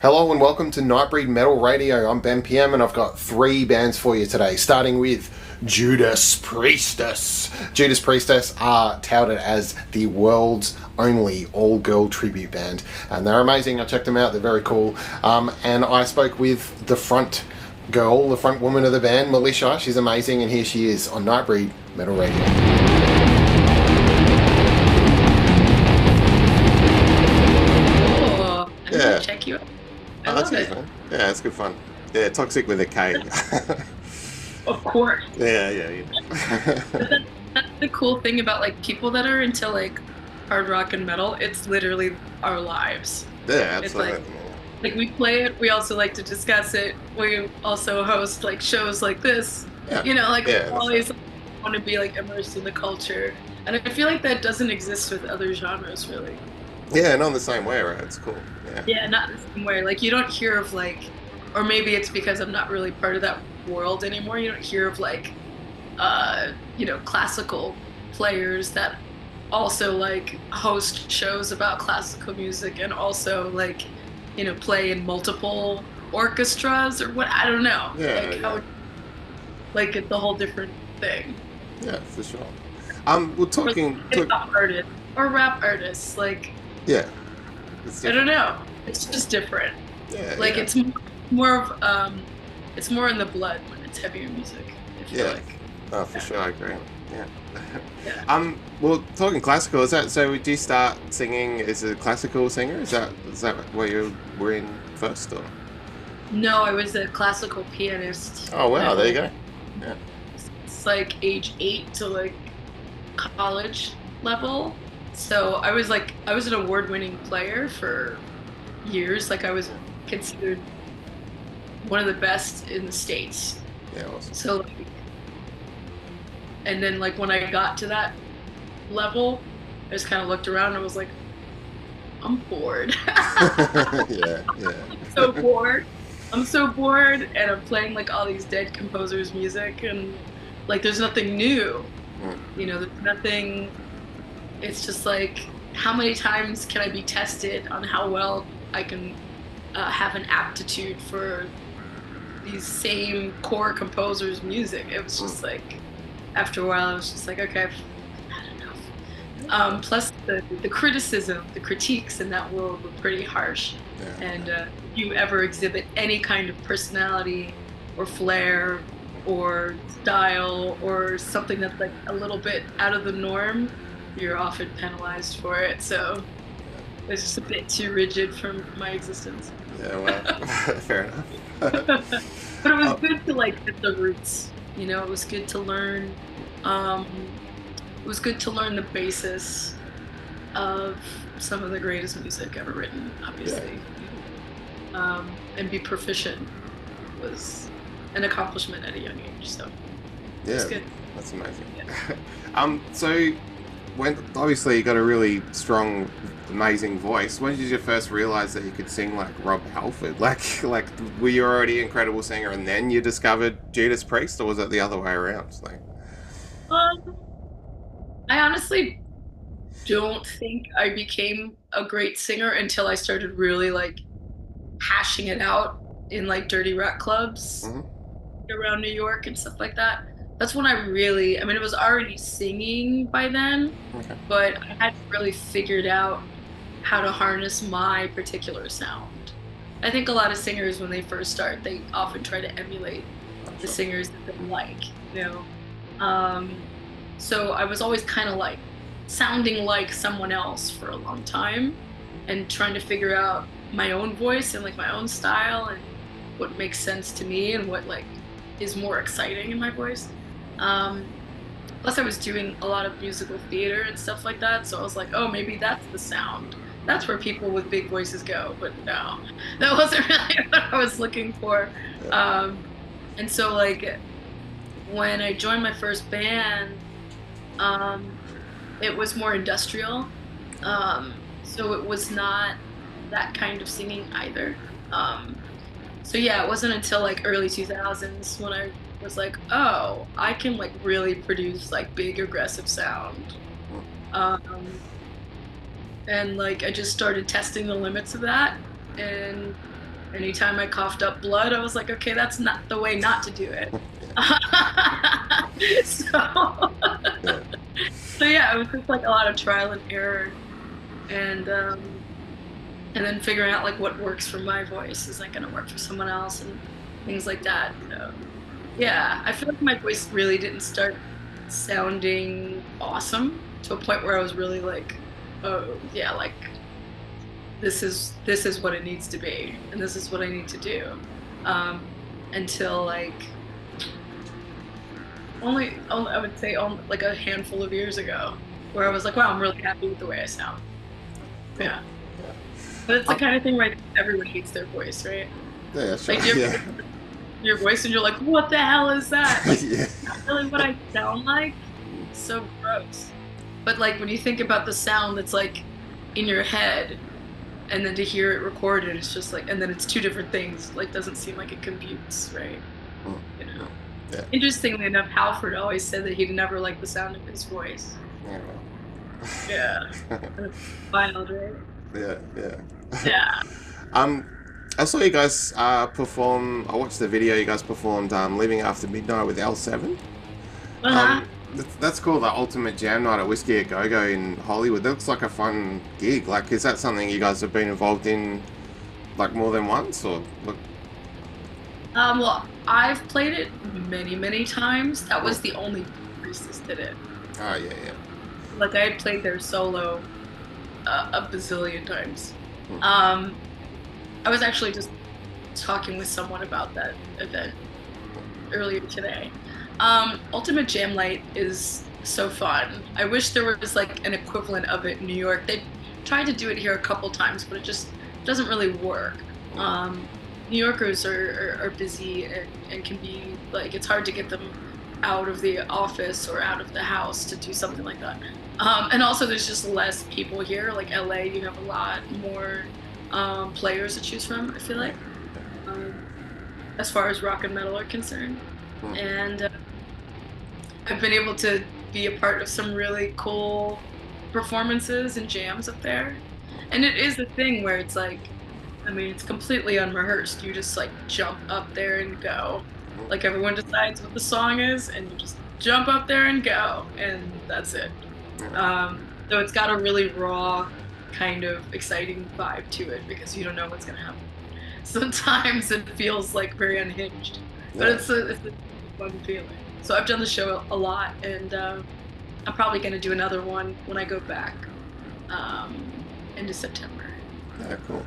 Hello and welcome to Nightbreed Metal Radio. I'm Ben PM and I've got 3 bands for you today, starting with Judas Priestess. Judas Priestess are touted as the world's only all-girl tribute band, and they're amazing. I checked them out, they're very cool. And I spoke with the front girl, the front woman of the band, Militia. She's amazing, and here she is on Nightbreed Metal Radio. Check you out. I love it. Man. Yeah, it's good fun. Yeah, Toxic with a K. Of course. Yeah. That's the cool thing about like people that are into like hard rock and metal. It's literally our lives. Yeah, absolutely. It's like we play it. We also like to discuss it. We also host like shows like this. Yeah. You know, like yeah, we always want to be like immersed in the culture, and I feel like that doesn't exist with other genres really. Yeah, not in the same way, right? It's cool. Yeah, not in the same way. Like, you don't hear of, like, or maybe it's because I'm not really part of that world anymore. You don't hear of, like, classical players that also, like, host shows about classical music and also, like, play in multiple orchestras or what, I don't know. Like, it's a whole different thing. Yeah, for sure. We're talking... rap artists, like... Yeah. I don't know. It's just different. Yeah. Like it's more of it's more in the blood when it's heavier music. I feel like. Oh, for sure, I agree. Yeah. Well, talking classical, is that so? Did you start singing as a classical singer? Is that what you were in first, or? No, I was a classical pianist. Oh wow, there you go. Yeah. It's like age 8 to like college level. So I was an award-winning player for years. Like I was considered one of the best in the States. Yeah, awesome. So, and then like when I got to that level, I just kind of looked around and I was like, I'm bored. yeah. I'm so bored, and I'm playing like all these dead composers' music, and like there's nothing new. There's nothing. It's just like, how many times can I be tested on how well I can have an aptitude for these same core composers' music? It was just like, after a while, I was just like, okay, I've had enough. Plus, the criticism, the critiques in that world were pretty harsh. Yeah. And if you ever exhibit any kind of personality or flair or style or something that's like a little bit out of the norm, you're often penalized for it, so it's just a bit too rigid for my existence. Yeah, well, fair enough. But it was good to like get the roots, it was good to learn, the basis of some of the greatest music ever written, obviously. Yeah. And be proficient was an accomplishment at a young age, so yeah, it's good. That's amazing. Yeah. So when obviously you got a really strong, amazing voice, when did you first realize that you could sing like Rob Halford? Like were you already an incredible singer and then you discovered Judas Priest, or was it the other way around? I honestly don't think I became a great singer until I started really like hashing it out in like dirty rock clubs around New York and stuff like that. That's when it was already singing by then, but I hadn't really figured out how to harness my particular sound. I think a lot of singers, when they first start, they often try to emulate the singers that they like, So I was always kind of like sounding like someone else for a long time and trying to figure out my own voice and like my own style and what makes sense to me and what like is more exciting in my voice. Plus I was doing a lot of musical theater and stuff like that, so I was like, oh, maybe that's the sound. That's where people with big voices go, but no, that wasn't really what I was looking for. And so like when I joined my first band, it was more industrial, so it was not that kind of singing either. So yeah, it wasn't until like early 2000s when I was like, oh, I can like really produce like big aggressive sound. And like I just started testing the limits of that, and anytime I coughed up blood, I was like, okay, that's not the way not to do it. so, Yeah. so yeah, it was just like a lot of trial and error, and then figuring out like what works for my voice is like going to work for someone else and things like that. So yeah, I feel like my voice really didn't start sounding awesome to a point where I was really like, oh yeah, like this is what it needs to be, and this is what I need to do, until like only I would say like a handful of years ago, where I was like, wow, I'm really happy with the way I sound. Yeah. But it's the kind of thing where everyone hates their voice, right? Yeah, sure. Like your voice, and you're like, what the hell is that? Like, Yeah. not really what I sound like. It's so gross. But like when you think about the sound that's like in your head, and then to hear it recorded, it's just like, and then it's two different things. Like, doesn't seem like it computes, right? You know. Yeah. Interestingly enough, Halford always said that he'd never liked the sound of his voice. Yeah. Wild, right? Yeah. I saw you guys perform. I watched the video. You guys performed "Leaving After Midnight" with L7. That's called the Ultimate Jam Night at Whiskey a Go Go in Hollywood. That looks like a fun gig. Like, is that something you guys have been involved in, like, more than once, or? Well, I've played it many times. That was the only Priestess did it. Oh yeah. Like, I had played their solo a bazillion times. I was actually just talking with someone about that event earlier today. Ultimate Jam Night is so fun. I wish there was like an equivalent of it in New York. They tried to do it here a couple times, but it just doesn't really work. New Yorkers are busy and can be like, it's hard to get them out of the office or out of the house to do something like that. And also there's just less people here. Like LA, you have a lot more players to choose from, I feel like, as far as rock and metal are concerned. And I've been able to be a part of some really cool performances and jams up there. And it is a thing where it's like, I mean, it's completely unrehearsed. You just like jump up there and go. Like, everyone decides what the song is, and you just jump up there and go, and that's it. So it's got a really raw, kind of exciting vibe to it, because you don't know what's gonna happen. Sometimes it feels like very unhinged, but it's a fun feeling. So I've done the show a lot, and I'm probably gonna do another one when I go back into September. Yeah, cool.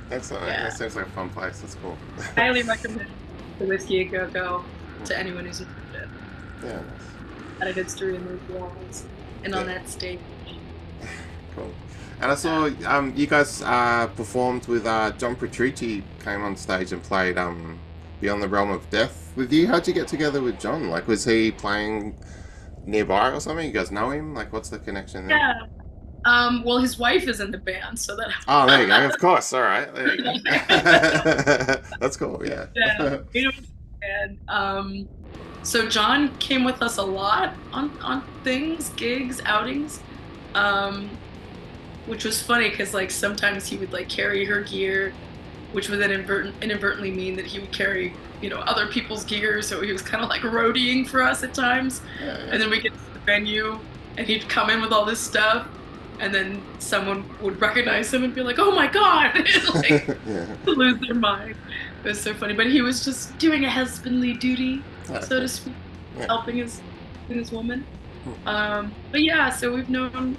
Excellent. Yeah. That sounds like a fun place. That's cool. I highly recommend the Whiskey a Go Go to anyone who's interested. Yeah, nice. Had a history in those walls and on that stage. Cool. And I saw you guys performed with John Petrucci, came on stage and played Beyond the Realm of Death with you. How'd you get together with John? Like, was he playing nearby or something? You guys know him? Like, what's the connection there? Yeah. Well, his wife is in the band, so that. Oh, there you go. Of course. All right. There you go. That's cool. Yeah. Yeah. And so John came with us a lot on things, gigs, outings, which was funny because like sometimes he would like carry her gear, which would then inadvertently mean that he would carry, you know, other people's gear. So he was kind of like roadieing for us at times. Yeah. And then we get to the venue, and he'd come in with all this stuff. And then someone would recognize him and be like, "Oh my God!" and like lose their mind. It was so funny, but he was just doing a husbandly duty, so to speak, helping his woman. But yeah, so we've known,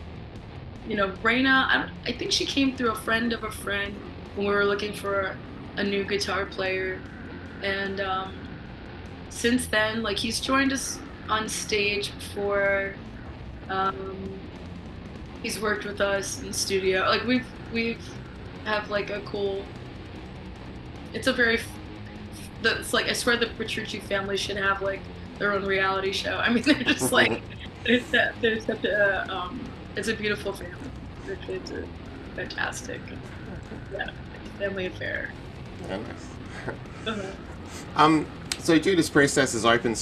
you know, Raina. I think she came through a friend of a friend when we were looking for a new guitar player, and since then, like, he's joined us on stage before. He's worked with us in the studio. Like, we've have like a cool. It's a very. It's like, I swear the Petrucci family should have like their own reality show. I mean, they're just like they're such a it's a beautiful family. Their kids are fantastic. Yeah, family affair. Yeah, nice. So Judas Priestess has opened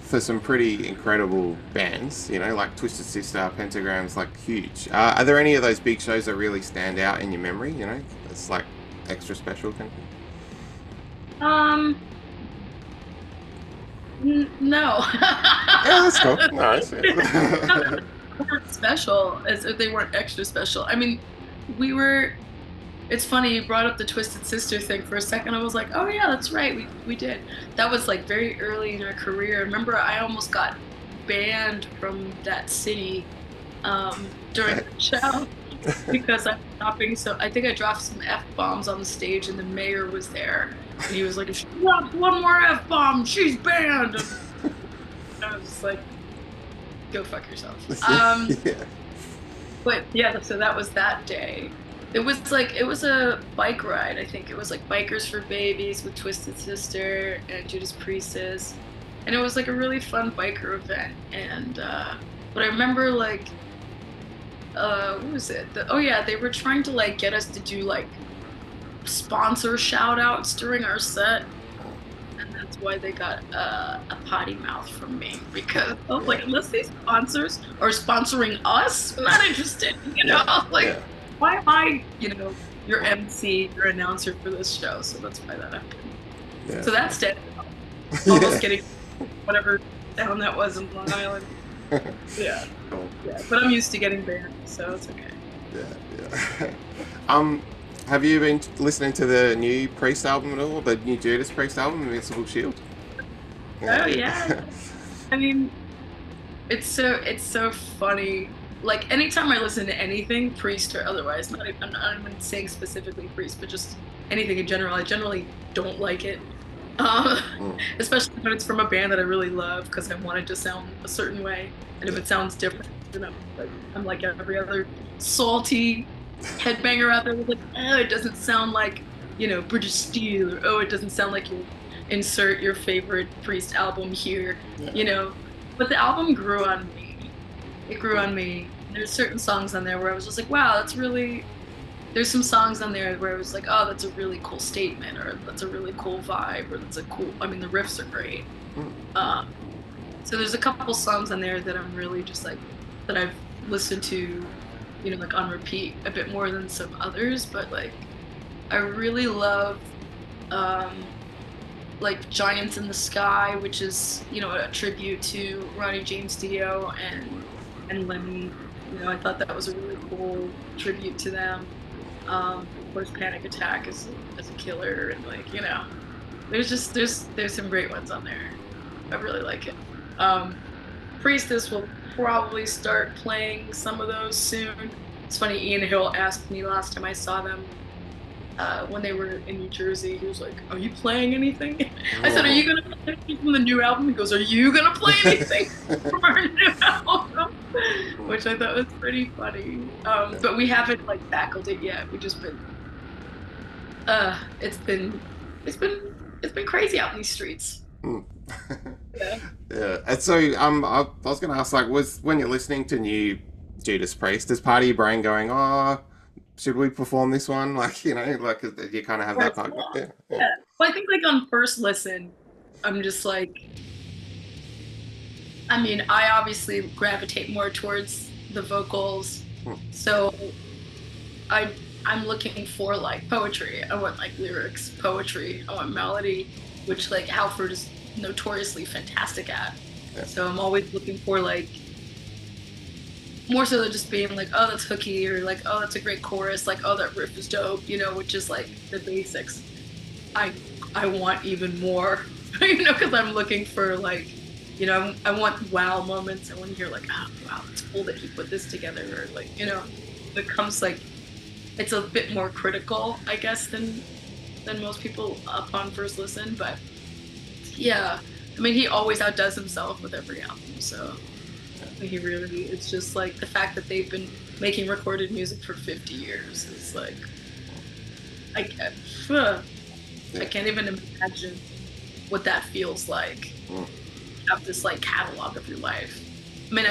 for some pretty incredible bands, you know, like Twisted Sister, Pentagram's like huge. Are there any of those big shows that really stand out in your memory, you know? It's like extra special kind of thing? Um, no. Yeah, that's cool. Nice. They weren't special, as if they weren't extra special. I mean, we were. It's funny you brought up the Twisted Sister thing for a second. I was like, oh yeah, that's right, we did. That was like very early in our career. Remember, I almost got banned from that city during the show because I'm stopping. So I think I dropped some F-bombs on the stage, and the mayor was there, and he was like, if she drops one more F-bomb, she's banned. And I was just like, go fuck yourself. Yeah. But yeah, so that was that day. It was a bike ride. I think it was like Bikers for Babies with Twisted Sister and Judas Priestess, and it was like a really fun biker event. And but I remember like what was it? Oh yeah, they were trying to like get us to do like sponsor shout outs during our set, and that's why they got a potty mouth from me, because I was like, unless these sponsors are sponsoring us, I'm not interested, like. Yeah. Why am I, your MC, your announcer for this show? So that's why that happened. Yeah. So that's dead. Almost getting whatever town that was in Long Island. Yeah. Cool. Yeah. But I'm used to getting banned, so it's okay. Yeah. Have you been listening to the new Priest album at all? The new Judas Priest album, Invincible Shield? Oh yeah. I mean, it's so funny. Like, anytime I listen to anything, Priest or otherwise, I'm not even saying specifically Priest, but just anything in general, I generally don't like it. Especially when it's from a band that I really love, because I want it to sound a certain way. And if it sounds different, I'm like every other salty headbanger out there, like, oh, it doesn't sound like, British Steel, or oh, it doesn't sound like you insert your favorite Priest album here, But the album grew on me. It grew on me. There's certain songs on there where I was just like, wow, there's some songs on there where I was like, oh, that's a really cool statement, or that's a really cool vibe, or that's the riffs are great. So there's a couple songs on there that I'm really just like, that I've listened to, like on repeat a bit more than some others, but like, I really love, like Giants in the Sky, which is, a tribute to Ronnie James Dio and Lemmy. I thought that was a really cool tribute to them. Of course, Panic Attack is a killer, and like, there's some great ones on there. I really like it. Priestess will probably start playing some of those soon. It's funny, Ian Hill asked me last time I saw them when they were in New Jersey. He was like, are you playing anything? I said, are you going to play anything from the new album? He goes, are you going to play anything from our new album? Which I thought was pretty funny. But we haven't like tackled it yet. We've just been, it's been crazy out in these streets. Yeah. Yeah. And so I was going to ask, like, when you're listening to new Judas Priest, is part of your brain going, oh, should we perform this one? Like, you kind of have that part. Yeah. Well, I think like on first listen, I'm just like, I mean, I obviously gravitate more towards the vocals. So I'm looking for like poetry. I want like lyrics, poetry. I want melody, which like Halford is notoriously fantastic at. Yeah. So I'm always looking for like, more so than just being like, oh, that's hooky, or like, oh, that's a great chorus, like, oh, that riff is dope, which is like the basics. I want even more, because I'm looking for like, I want wow moments. I want to hear like, oh, wow, it's cool that he put this together, or like, it becomes like, it's a bit more critical, I guess, than most people upon first listen. But yeah, I mean, he always outdoes himself with every album, so. He really, it's just like the fact that they've been making recorded music for 50 years. It's like, I can't even imagine what that feels like. Have this like catalog of your life. I mean,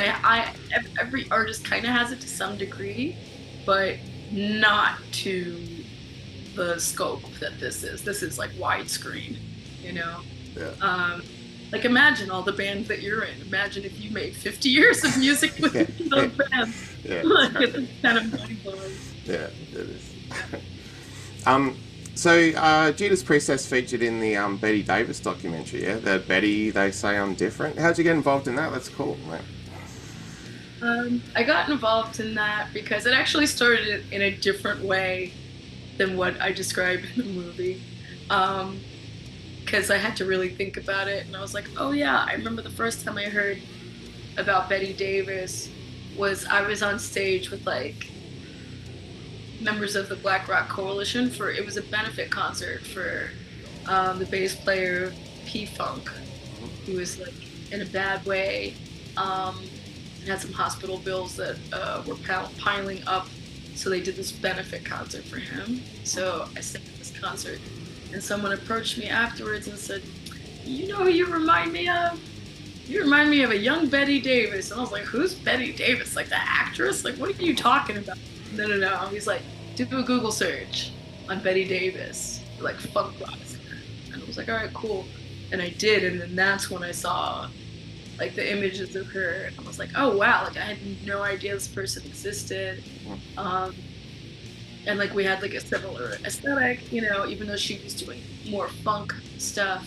every artist kind of has it to some degree, but not to the scope that this is. This is like widescreen, Yeah. Like, imagine all the bands that you're in. Imagine if you made 50 years of music with those bands. Yeah, Like, it's kind of mind-blowing. Yeah, it is. So Judas Priestess featured in the Betty Davis documentary, yeah? The Betty, They Say I'm Different. How'd you get involved in that? That's cool, man. I got involved in that because it actually started in a different way than what I described in the movie. Because I had to really think about it, and I was like, oh yeah, I remember the first time I heard about Betty Davis was I was on stage with like members of the Black Rock Coalition it was a benefit concert for the bass player P-Funk. He was like in a bad way, and had some hospital bills that were piling up, so they did this benefit concert for him. So I sang at this concert, and someone approached me afterwards and said, you know who you remind me of? You remind me of a young Betty Davis. And I was like, who's Betty Davis? Like the actress? Like, what are you talking about? No. He's like, do a Google search on Betty Davis, like funk rock singer. And I was like, all right, cool. And I did, and then that's when I saw like the images of her. And I was like, oh wow, like I had no idea this person existed. And like we had like a similar aesthetic, you know, even though she was doing more funk stuff.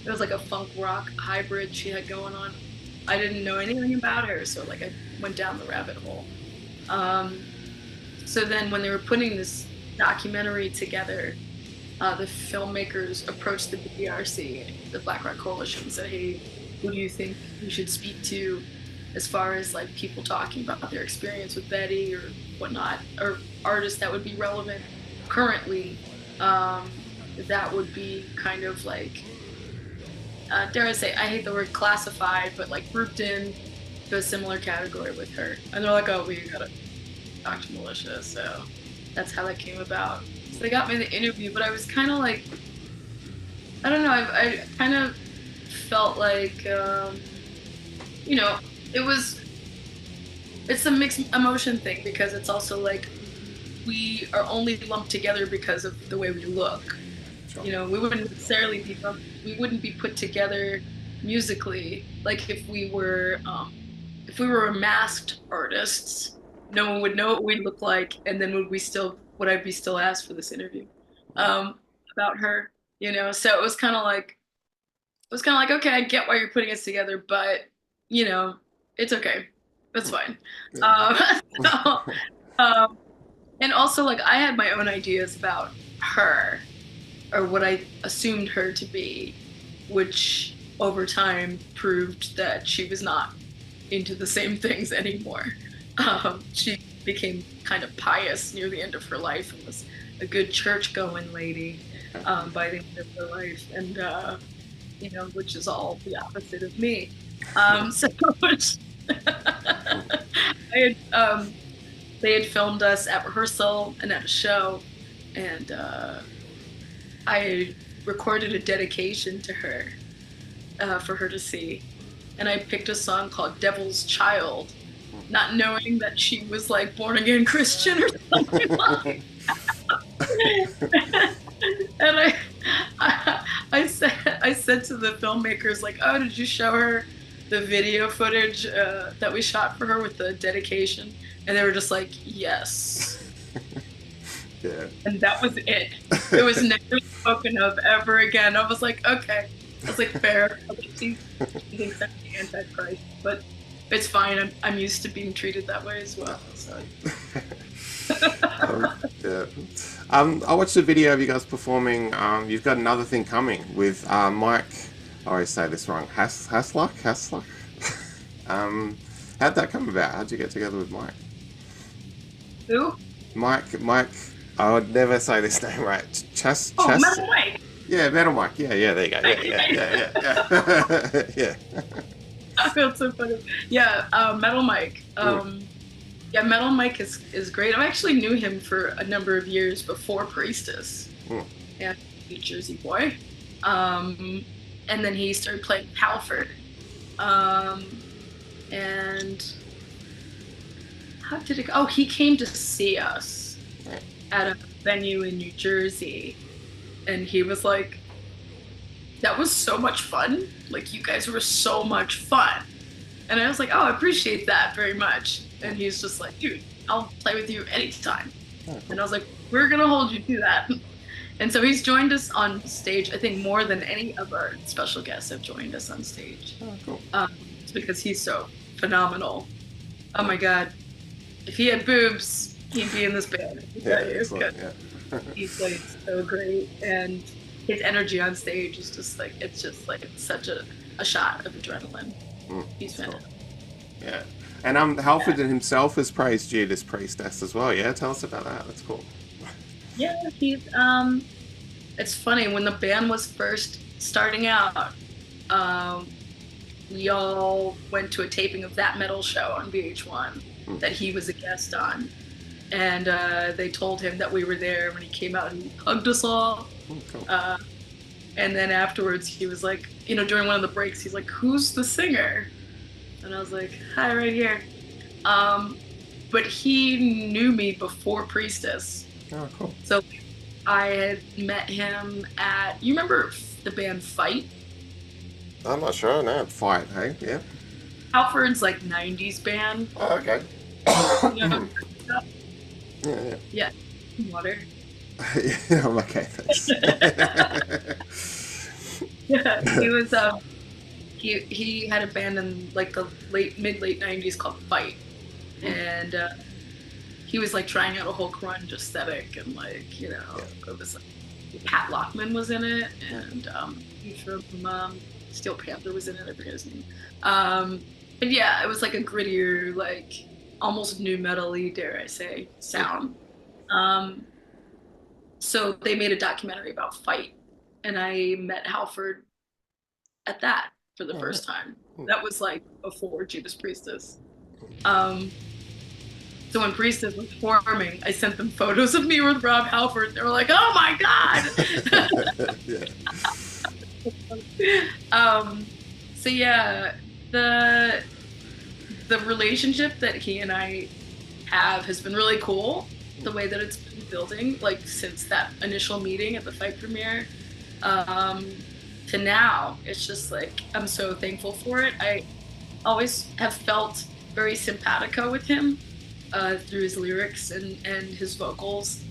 It was like a funk rock hybrid she had going on. I didn't know anything about her, so like I went down the rabbit hole. So then when they were putting this documentary together, the filmmakers approached the BRC, the Black Rock Coalition, and said, hey, who do you think we should speak to as far as like people talking about their experience with Betty or whatnot, or artists that would be relevant currently, that would be kind of like, dare I say, I hate the word classified, but like grouped in to a similar category with her. And they're like, oh, we gotta talk to Militia. So that's how that came about. So they got me the interview, but I was kind of like, I don't know, I kind of felt like, you know, it's a mixed emotion thing, because it's also like we are only lumped together because of the way we look. Sure. You know, we wouldn't necessarily be put together musically. Like if we were masked artists, no one would know what we look like, and then would I be still asked for this interview about her? You know, so it was kind of like, okay, I get why you're putting us together, but you know, it's okay, that's fine. And also, like, I had my own ideas about her, or what I assumed her to be, which over time proved that she was not into the same things anymore. She became kind of pious near the end of her life and was a good church-going lady by the end of her life, and you know, which is all the opposite of me. They had filmed us at rehearsal and at a show, and I recorded a dedication to her for her to see, and I picked a song called Devil's Child, not knowing that she was like born again Christian or something like that. And I said to the filmmakers, like, oh, did you show her the video footage that we shot for her with the dedication? And they were just like, yes. Yeah. And that was it. It was never spoken of ever again. I was like, okay. I was like, fair. She thinks I'm the Antichrist, but it's fine. I'm used to being treated that way as well. So. Yeah. I watched a video of you guys performing. You've got another thing coming with Mike. I always say this wrong. Hasluck. How'd that come about? How'd you get together with Mike? Who? Mike. I would never say this name right. Metal Mike. Yeah, Metal Mike. Yeah. There you go. Yeah. Yeah. I feel so funny. Yeah, Metal Mike. Yeah, Metal Mike is great. I actually knew him for a number of years before Priestess. Yeah, New Jersey boy. And then he started playing Halford. And how did it go? Oh, he came to see us at a venue in New Jersey. And he was like, that was so much fun. Like, you guys were so much fun. And I was like, oh, I appreciate that very much. And he's just like, dude, I'll play with you anytime. And I was like, we're going to hold you to that. And so he's joined us on stage, I think, more than any of our special guests have joined us on stage. Oh, cool. It's because he's so phenomenal. Oh my God. If he had boobs, he'd be in this band. He plays so great. And his energy on stage is just like, it's such a shot of adrenaline. He's fantastic. Cool. Yeah. And Halford himself has praised Judas Priestess as well. Yeah, tell us about that. That's cool. Yeah, he's it's funny, when the band was first starting out, we all went to a taping of That Metal Show on VH1 that he was a guest on, and they told him that we were there. When he came out, he hugged us all. Cool. And then afterwards he was like, you know, during one of the breaks, he's like, "Who's the singer?" And I was like, "Hi, right here." But he knew me before Priestess. Oh, cool. So I had met him at, you remember the band Fight? I'm not sure, no. Fight, hey? Yeah. Halford's like 90s band. Oh, okay. You know, Yeah. Water. Yeah, I'm okay, thanks. Yeah, he was, he had a band in like the mid-late 90s called Fight. And he was like trying out a whole grunge aesthetic, and like, you know, it was like, Pat Lockman was in it, and he from Steel Panther was in it, I forget his name. But yeah, it was like a grittier, like almost nu metal-y, dare I say, sound. So they made a documentary about Fight, and I met Halford at that for the first time. That was like before Judas Priestess. So when Priestess was forming, I sent them photos of me with Rob Halford. They were like, "Oh my God!" So yeah, the relationship that he and I have has been really cool. The way that it's been building, like since that initial meeting at the Fight premiere, to now, it's just like, I'm so thankful for it. I always have felt very simpatico with him through his lyrics and his vocals,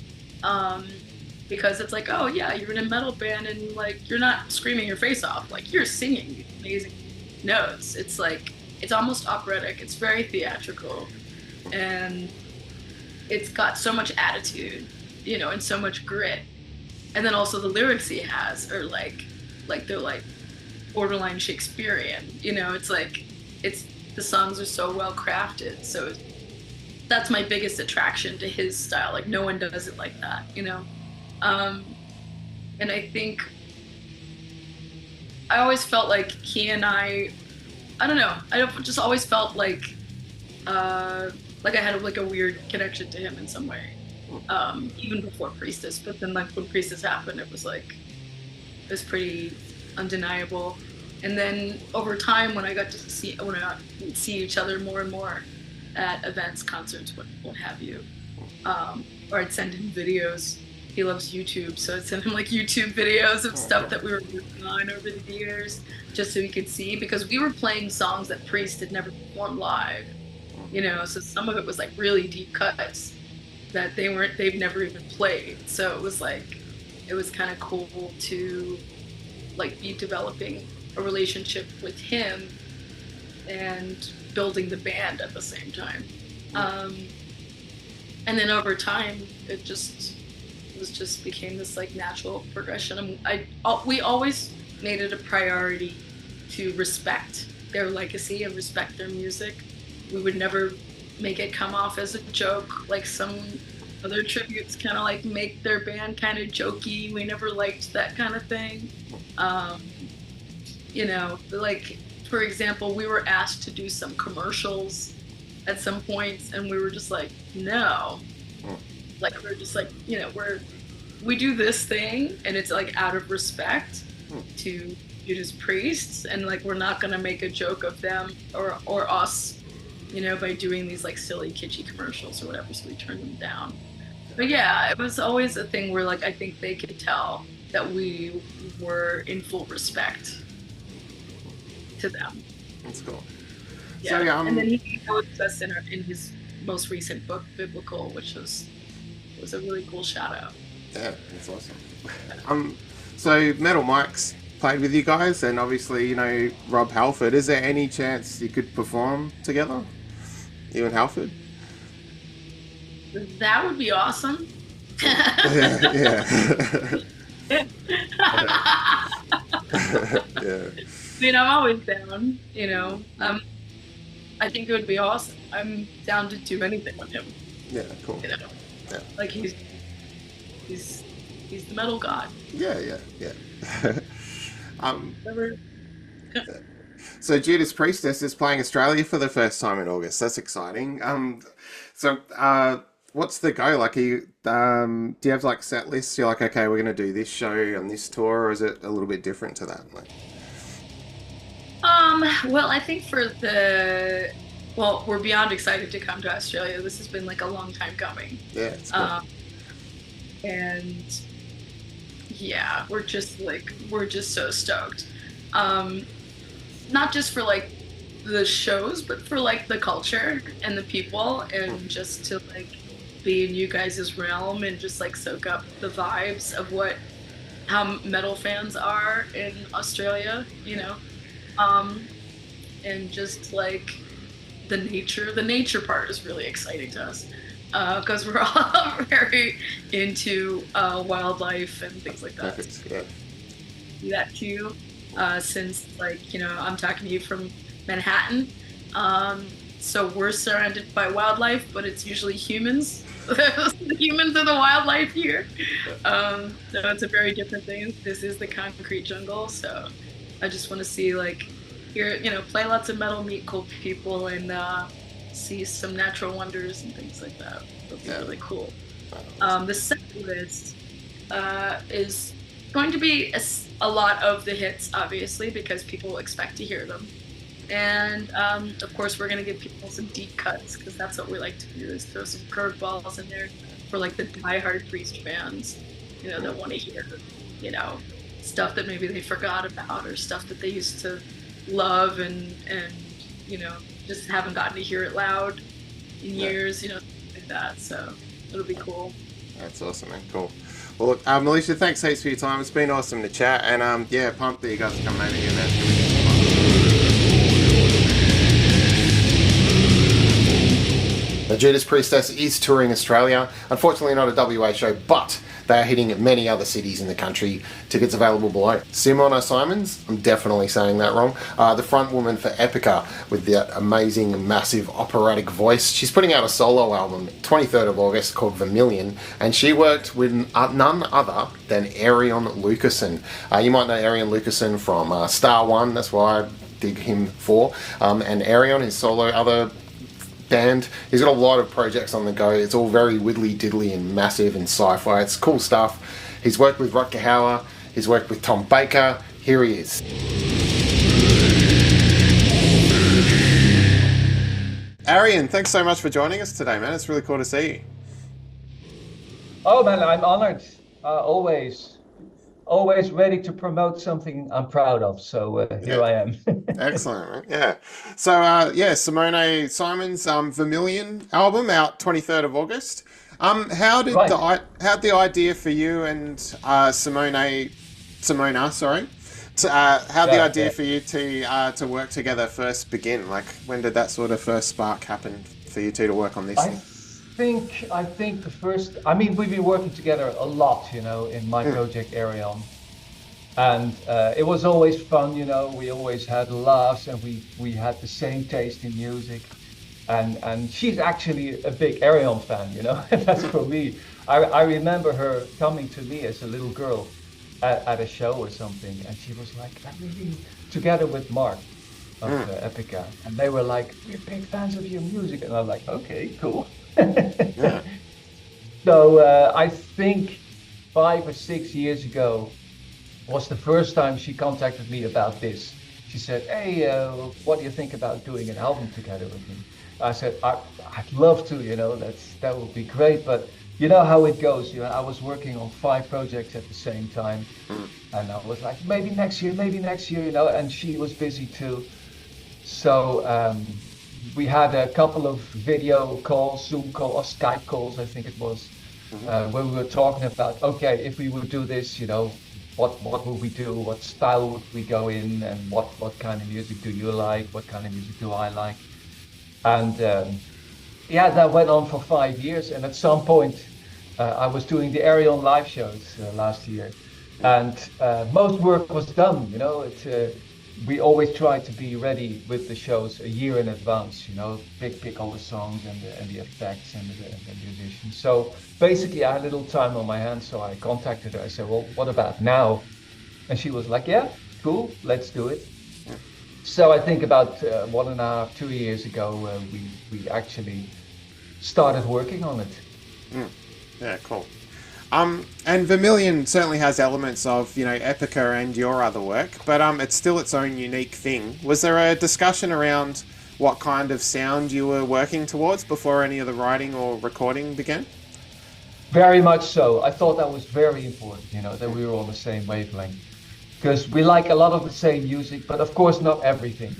because it's like, oh yeah, you're in a metal band and like you're not screaming your face off, like you're singing these amazing notes. It's like, it's almost operatic. It's very theatrical, and it's got so much attitude, you know, and so much grit. And then also the lyrics he has are like they're like borderline Shakespearean, you know. It's like, the songs are so well crafted. So that's my biggest attraction to his style. Like no one does it like that, you know. And I think I always felt like he and I don't know, just always felt like I had like a weird connection to him in some way, even before Priestess. But then like when Priestess happened, it was pretty undeniable. And then over time, when I got to see each other more and more at events, concerts, what have you, or I'd send him videos. He loves YouTube, so I'd send him like YouTube videos of stuff that we were working on over the years, just so he could see, because we were playing songs that Priest had never performed live, you know. So some of it was like really deep cuts that they've never even played. So it was kind of cool to like be developing a relationship with him and building the band at the same time. And then over time, it just became this like natural progression. We always made it a priority to respect their legacy and respect their music. We would never make it come off as a joke, like some other tributes kind of like make their band kind of jokey. We never liked that kind of thing. You know, like for example, we were asked to do some commercials at some points, and we were just like, no. Like we're just like, you know, we do this thing, and it's like out of respect to Judas Priests, and like we're not gonna make a joke of them or us, you know, by doing these like silly kitschy commercials or whatever. So we turned them down. But yeah, it was always a thing where like I think they could tell that we were in full respect to them. That's cool. Yeah. So, and then he quotes us in his most recent book, Biblical, which was a really cool shout out. Yeah, that's awesome. So Metal Mike's played with you guys, and obviously, you know, Rob Halford. Is there any chance you could perform together, you and Halford? That would be awesome. Yeah. Yeah. I mean, I'm always down, you know. I think it would be awesome. I'm down to do anything with him. Yeah, cool. You know, Yeah. like he's the metal god. Yeah. Never. So Judas Priestess is playing Australia for the first time in August. That's exciting. What's the go? Like, do you have like set lists? You're like, okay, we're going to do this show on this tour, or is it a little bit different to that? Like, Well, I think we're beyond excited to come to Australia. This has been like a long time coming. yeah, it's cool. And yeah, we're just so stoked. Not just for like the shows, but for like the culture and the people, and just to like be in you guys' realm and just like soak up the vibes of how metal fans are in Australia, you know. And just like the nature part is really exciting to us, because we're all very into wildlife and things like that. Perfect. Yeah. Do that too, since like, you know, I'm talking to you from Manhattan, so we're surrounded by wildlife, but it's usually humans. The humans are the wildlife here, so it's a very different thing. This is the concrete jungle, so I just want to see like, here, you know, play lots of metal, meet cool people, and see some natural wonders and things like that. That'll be really cool. The set list is going to be a lot of the hits, obviously, because people expect to hear them. And of course, we're going to give people some deep cuts, because that's what we like to do, is throw some curveballs in there for like the diehard Priest fans, you know, that want to hear, you know, stuff that maybe they forgot about, or stuff that they used to love and you know, just haven't gotten to hear it loud in years, you know, like that. So it'll be cool. That's awesome, man. Cool. Well, look, Militia, thanks heaps for your time. It's been awesome to chat, and yeah, pumped that you guys are coming over here, man. The Judas Priestess is touring Australia. Unfortunately, not a WA show, but they are hitting many other cities in the country. Tickets available below. Simone Simons, I'm definitely saying that wrong, the front woman for Epica, with that amazing, massive operatic voice. She's putting out a solo album, 23rd of August, called Vermillion, and she worked with none other than Arjen Lucassen. You might know Arjen Lucassen from Star One, that's why I dig him for. And Arjen, his solo other band, he's got a lot of projects on the go. It's all very widdly diddly and massive and sci-fi. It's cool stuff. He's worked with Rutger Hauer, he's worked with Tom Baker. Here he is. Arjen, thanks so much for joining us today, man. It's really cool to see you. Oh man, I'm honored. Always ready to promote something I'm proud of. So here I am. Excellent, man. Yeah. So yeah, Simone Simons' Vermillion album out 23rd of August. How did how'd the idea for you and Simona, sorry, how'd the idea for you to work together first begin? Like, when did that sort of first spark happen for you two to work on this thing? I think the first, I mean, we've been working together a lot, you know, in my project Arjen. And it was always fun, you know, we always had laughs, and we had the same taste in music. And she's actually a big Arjen fan, you know, that's for me. I remember her coming to me as a little girl at a show or something, and she was like, I'm really, together with Mark of Epica, and they were like, we're big fans of your music, and I'm like, okay, cool. So I think 5 or 6 years ago was the first time she contacted me about this. She said, hey, what do you think about doing an album together with me? I said, I'd love to, you know, that would be great, but you know how it goes. You know, I was working on 5 projects at the same time, and I was like, maybe next year, you know, and she was busy too. So we had a couple of video calls, Zoom calls, or Skype calls, I think it was. when we were talking about, okay, if we would do this, what would we do? What style would we go in? And what kind of music do you like? What kind of music do I like? And that went on for 5 years. And at some point, I was doing the Arion live shows last year, and most work was done. We always try to be ready with the shows a year in advance. Pick all the songs and the effects and the musicians. So basically, I had a little time on my hands. So I contacted her. I said, "Well, what about now?" And she was like, "Yeah, cool, let's do it." So I think about 1.5, 2 years ago, we actually started working on it. Yeah, cool. And Vermillion certainly has elements of, Epica and your other work, but it's still its own unique thing. Was there a discussion around what kind of sound you were working towards before any of the writing or recording began? Very much so. I thought that was very important, that we were on the same wavelength. Because we like a lot of the same music, but of course not everything,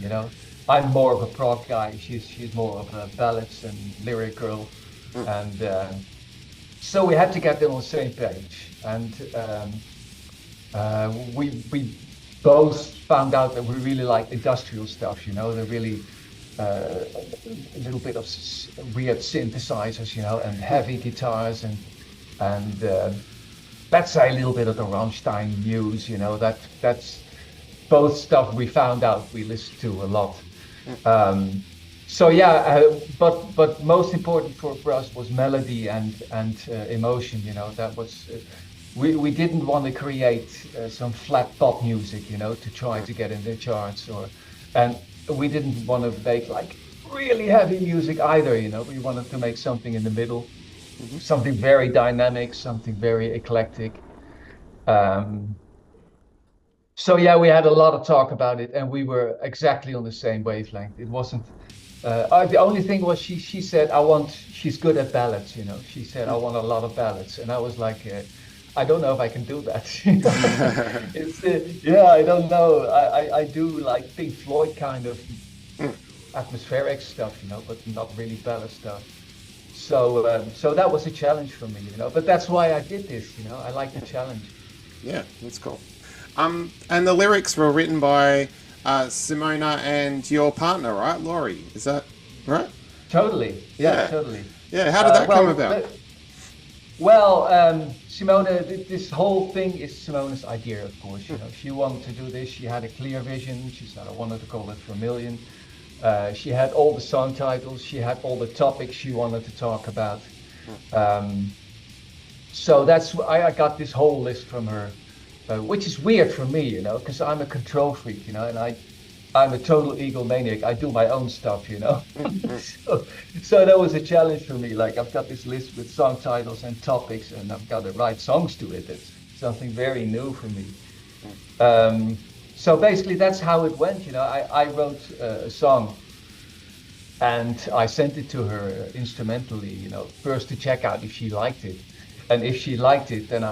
I'm more of a prog guy, she's more of a ballads and lyric girl. And so we had to get them on the same page. And we both found out that we really like industrial stuff, the really a little bit of weird synthesizers, and heavy guitars and let's say a little bit of the Rammstein news, that's both stuff we found out we listened to a lot. But most important for us was melody and emotion. That was we didn't want to create some flat pop music, to try to get in the charts, and we didn't want to make like really heavy music either. We wanted to make something in the middle, something very dynamic, something very eclectic. We had a lot of talk about it, and we were exactly on the same wavelength. It wasn't. The only thing was she said, she's good at ballads, She said, I want a lot of ballads. And I was like, I don't know if I can do that. I don't know. I do like Pink Floyd kind of atmospheric stuff, but not really ballad stuff. So that was a challenge for me, but that's why I did this, I like the challenge. Yeah, that's cool. And the lyrics were written by Simona and your partner, right, Laurie? Is that right? Totally. Yeah. Totally. Yeah. How did that come about? Simona, this whole thing is Simona's idea, of course. She wanted to do this. She had a clear vision. She said, I wanted to call it Vermillion. She had all the song titles. She had all the topics she wanted to talk about. So that's why I got this whole list from her. Which is weird for me, because I'm a control freak, and I'm a total egomaniac. I do my own stuff, so that was a challenge for me. Like, I've got this list with song titles and topics, and I've got to write songs to it. It's something very new for me. So basically, that's how it went. I wrote a song, and I sent it to her instrumentally. First to check out if she liked it, and if she liked it, then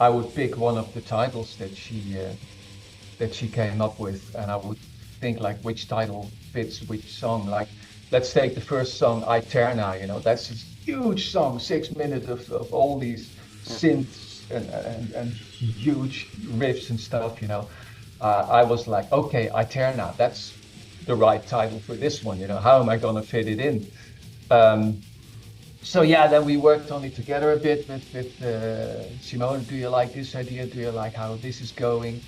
I would pick one of the titles that she came up with, and I would think like which title fits which song. Like, let's take the first song, Aeterna. That's this huge song, 6 minutes of all these synths and huge riffs and stuff. I was like, okay, Aeterna, that's the right title for this one. How am I gonna fit it in? Then we worked on it together a bit with Simone. Do you like this idea? Do you like how this is going?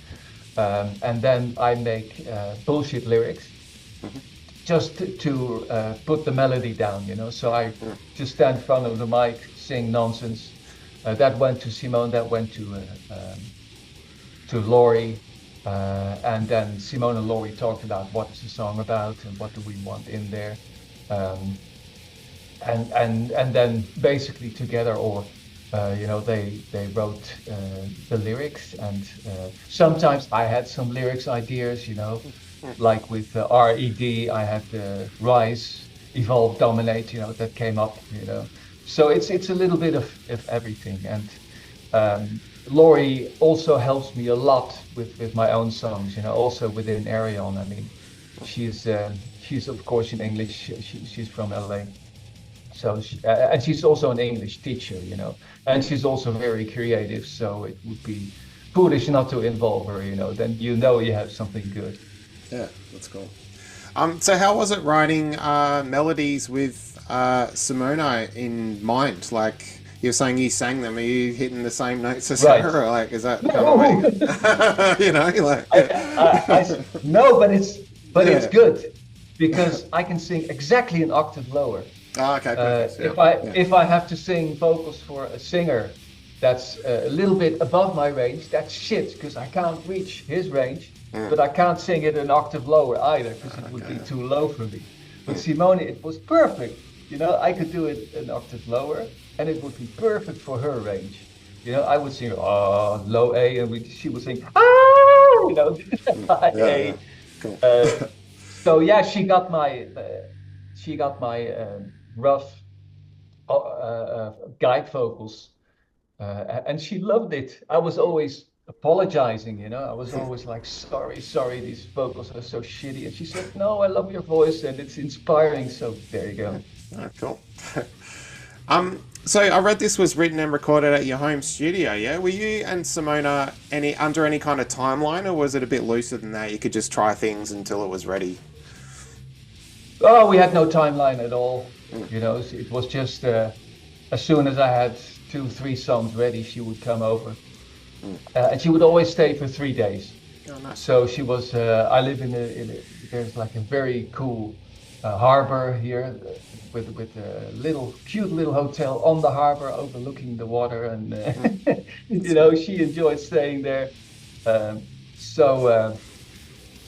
And then I make bullshit lyrics just to put the melody down, So I just stand in front of the mic, sing nonsense. That went to Simone, that went to Laurie. And then Simone and Laurie talked about what's the song about and what do we want in there. And then basically together, they wrote the lyrics, and sometimes I had some lyrics ideas, like with RED, I had the Rise, Evolve, Dominate, that came up, So it's a little bit of everything, and Laurie also helps me a lot with my own songs, also within Arion. I mean, she's of course in English, she's from LA. So and she's also an English teacher, and she's also very creative. So it would be foolish not to involve her, then you have something good. Yeah, that's cool. So how was it writing melodies with Simone in mind? Like you're saying you sang them, are you hitting the same notes as her? Or like, is that kind of like, no, but it's good because I can sing exactly an octave lower. Oh, okay, perfect. If I have to sing vocals for a singer that's a little bit above my range, that's shit because I can't reach his range, but I can't sing it an octave lower either because it would be too low for me. With Simone, it was perfect. I could do it an octave lower, and it would be perfect for her range. I would sing low A, and she would sing high A. Cool. So yeah, she got my rough guide vocals, and she loved it. I was always apologizing, I was always like, sorry, these vocals are so shitty. And she said, no, I love your voice and it's inspiring. So there you go. Oh, cool. So I read this was written and recorded at your home studio, yeah? Were you and Simone under any kind of timeline, or was it a bit looser than that? You could just try things until it was ready? Oh, we had no timeline at all. It was just as soon as I had 2-3 songs ready, she would come over. And she would always stay for 3 days. Oh, nice. So she was, I live there's like a very cool harbor here with a cute little hotel on the harbor overlooking the water. And, she enjoyed staying there. So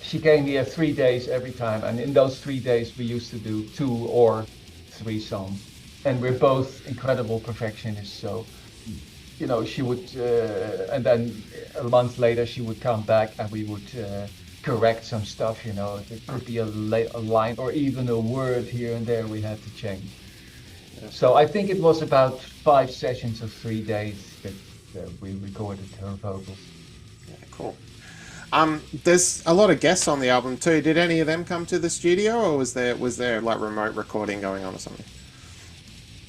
she came here 3 days every time. And in those 3 days, we used to do 2 or 3 songs. And we're both incredible perfectionists. So she would, and then a month later she would come back and we would correct some stuff, It could be a line or even a word here and there we had to change. Yeah. So I think it was about 5 sessions of 3 days that we recorded her vocals. Yeah, cool. There's a lot of guests on the album too. Did any of them come to the studio, or was there like remote recording going on or something?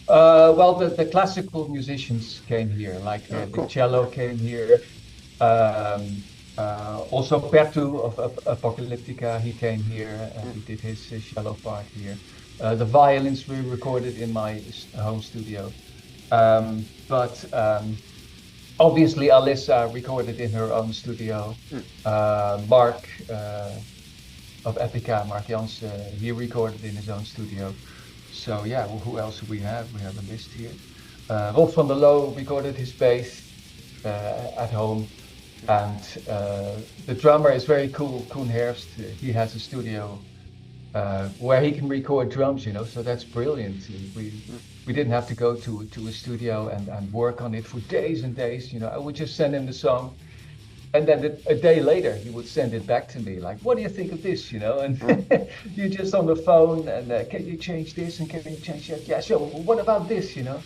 Well, the classical musicians came here, like the cello came here. Also Pertu of Apocalyptica, he came here and he did his cello part here. The violins were recorded in my home studio. But obviously Alyssa recorded in her own studio. Mark of Epica, Mark Jansen, he recorded in his own studio. So yeah, well, who else do we have? We have a list here. Rob van der Loo recorded his bass at home, and the drummer is very cool. Koen Herfst, he has a studio where he can record drums, So that's brilliant. We didn't have to go to a studio and work on it for days and days. I would just send him the song. And then a day later, he would send it back to me, like, what do you think of this, And you're just on the phone, and can you change this, and can you change that? Yeah, so what about this, That's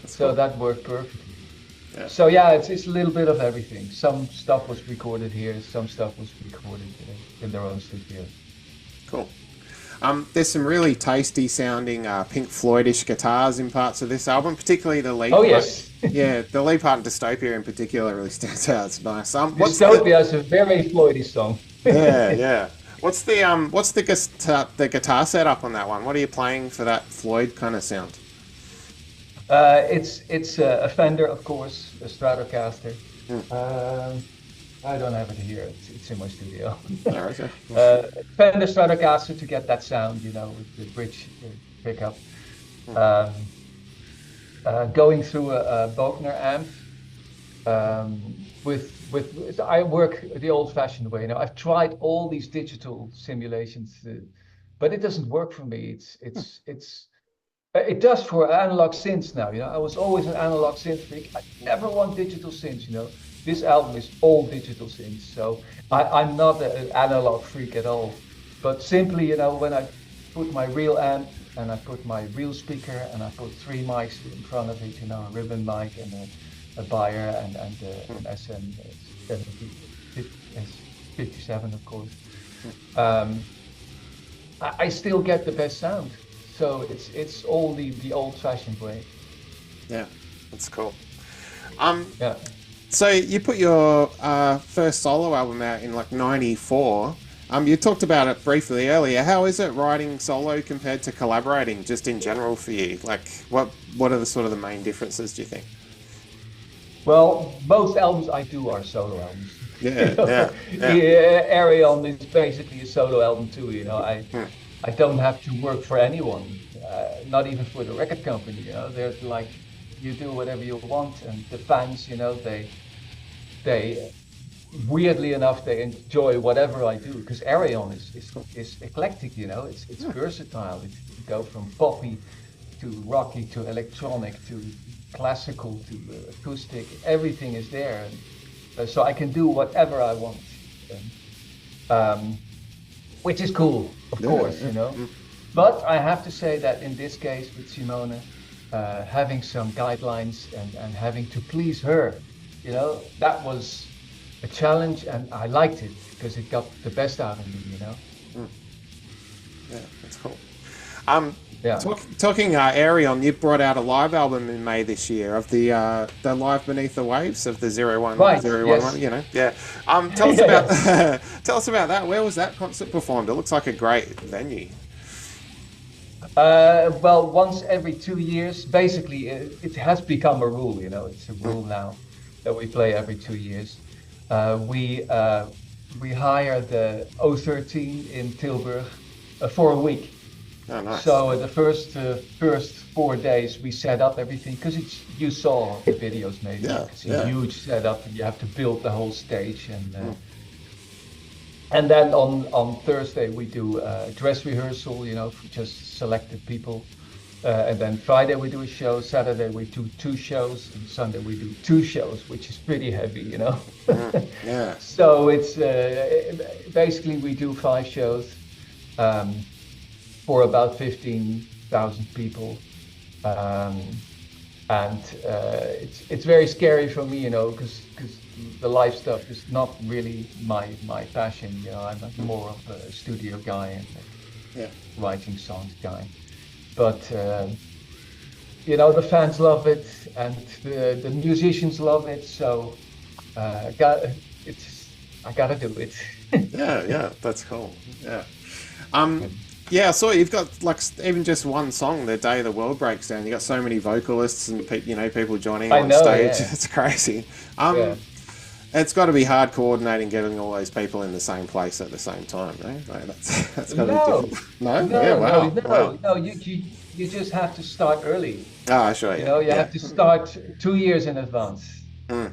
So cool. that worked perfectly. Yeah. So yeah, it's a little bit of everything. Some stuff was recorded here, some stuff was recorded in their own studio. Cool. There's some really tasty sounding Pink Floydish guitars in parts of this album, particularly the lead part. Yes. Yeah, the lead part in Dystopia in particular really stands out. It's nice. Dystopia is a very Floydy song. Yeah. What's the guitar setup on that one? What are you playing for that Floyd kind of sound? It's a Fender, of course, a Stratocaster. I don't have it here. It's in my studio. Okay. Fender Stratocaster to get that sound, with the bridge pickup. Going through a Bogner amp. I work the old-fashioned way. I've tried all these digital simulations, but it doesn't work for me. It does for analog synths now. I was always an analog synth freak. I never want digital synths. This album is all digital synths, so I'm not an analog freak at all. But simply, when I put my real amp and I put my real speaker and I put 3 mics in front of it, a ribbon mic and a Bayer and an SM57, of course. I still get the best sound. So it's all the old-fashioned way. Yeah, that's cool. Yeah. So you put your first solo album out in like '94. You talked about it briefly earlier. How is it writing solo compared to collaborating, just in general for you? Like, what are the sort of the main differences, do you think? Well, most albums I do are solo albums. Yeah. Arjen is basically a solo album too. You know, I don't have to work for anyone, not even for the record company. You know, they're like, you do whatever you want, and the fans, you know, they weirdly enough they enjoy whatever I do, because Arjen is eclectic. You know, it's versatile. It can go from poppy to rocky to electronic to classical to acoustic. Everything is there, and so I can do whatever I want, which is cool, of course, you know. But I have to say that in this case with Simone, having some guidelines and having to please her, you know, that was a challenge, and I liked it because it got the best out of me, you know. Yeah, that's cool. Yeah. Talking Arjen, you brought out a live album in May this year of the Live Beneath the Waves of the 01, right, 011, yes. you know. Yeah. Tell us about tell us about that. Where was that concert performed? It looks like a great venue. Well, once every 2 years, basically, it has become a rule. You know, it's a rule now that we play every 2 years. We hire the O13 in Tilburg for a week. Oh, nice. So the first 4 days we set up everything, because you saw the videos maybe. Yeah, It's a huge setup, and you have to build the whole stage, and then on Thursday we do a dress rehearsal, you know, for just selected people, and then Friday we do a show, Saturday we do 2 shows, and Sunday we do 2 shows, which is pretty heavy, you know. Yeah. So it's basically we do 5 shows. For about 15,000 people, and it's very scary for me, you know, because the live stuff is not really my passion. You know, I'm more of a studio guy and writing songs guy. But you know, the fans love it, and the musicians love it. So I gotta do it. Yeah, that's cool. Yeah. Yeah, I saw you've got like even just one song, "The Day the World Breaks Down." You got so many vocalists and people joining on stage. Yeah. It's crazy. It's got to be hard coordinating, getting all those people in the same place at the same time, right? Like that's got to be difficult. No. You just have to start early. Oh, sure. You know, you have to start 2 years in advance.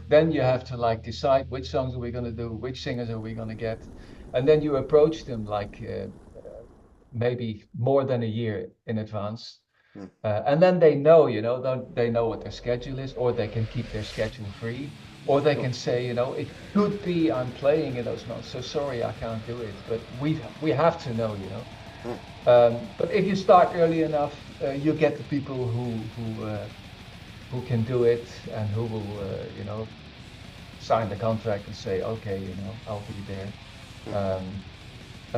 Then you have to like decide which songs are we going to do, which singers are we going to get, and then you approach them like. Maybe more than a year in advance, and then they know, you know, they know what their schedule is, or they can keep their schedule free, or they can say, you know, it could be I'm playing in those months, so sorry I can't do it, but we have to know, you know. But if you start early enough, you get the people who can do it and who will you know, sign the contract and say, okay, you know, I'll be there.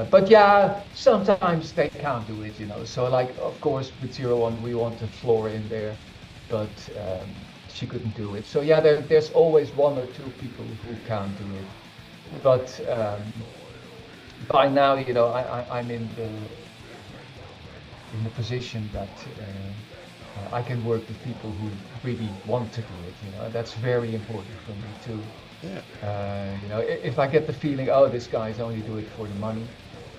But yeah, sometimes they can't do it, you know. So like, of course, with 01 we wanted Flora in there, but she couldn't do it. So yeah, there's always 1 or 2 people who can't do it. But by now, you know, I'm in the position that I can work with people who really want to do it. You know, that's very important for me too. Yeah. You know, if I get the feeling, oh, this guy's only doing it for the money,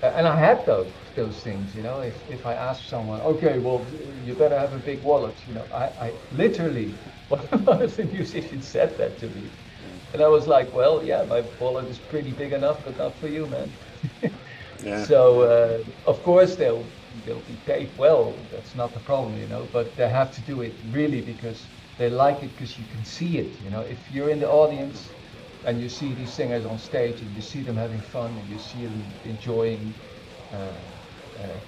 and I had those things, you know. If I ask someone, okay, well, you better have a big wallet, you know. I literally, one of the musicians said that to me, and I was like, well, yeah, my wallet is pretty big enough, but not for you, man. Yeah. So of course they'll be paid well. That's not the problem, you know. But they have to do it really because they like it, because you can see it, you know. If you're in the audience and you see these singers on stage and you see them having fun and you see them enjoying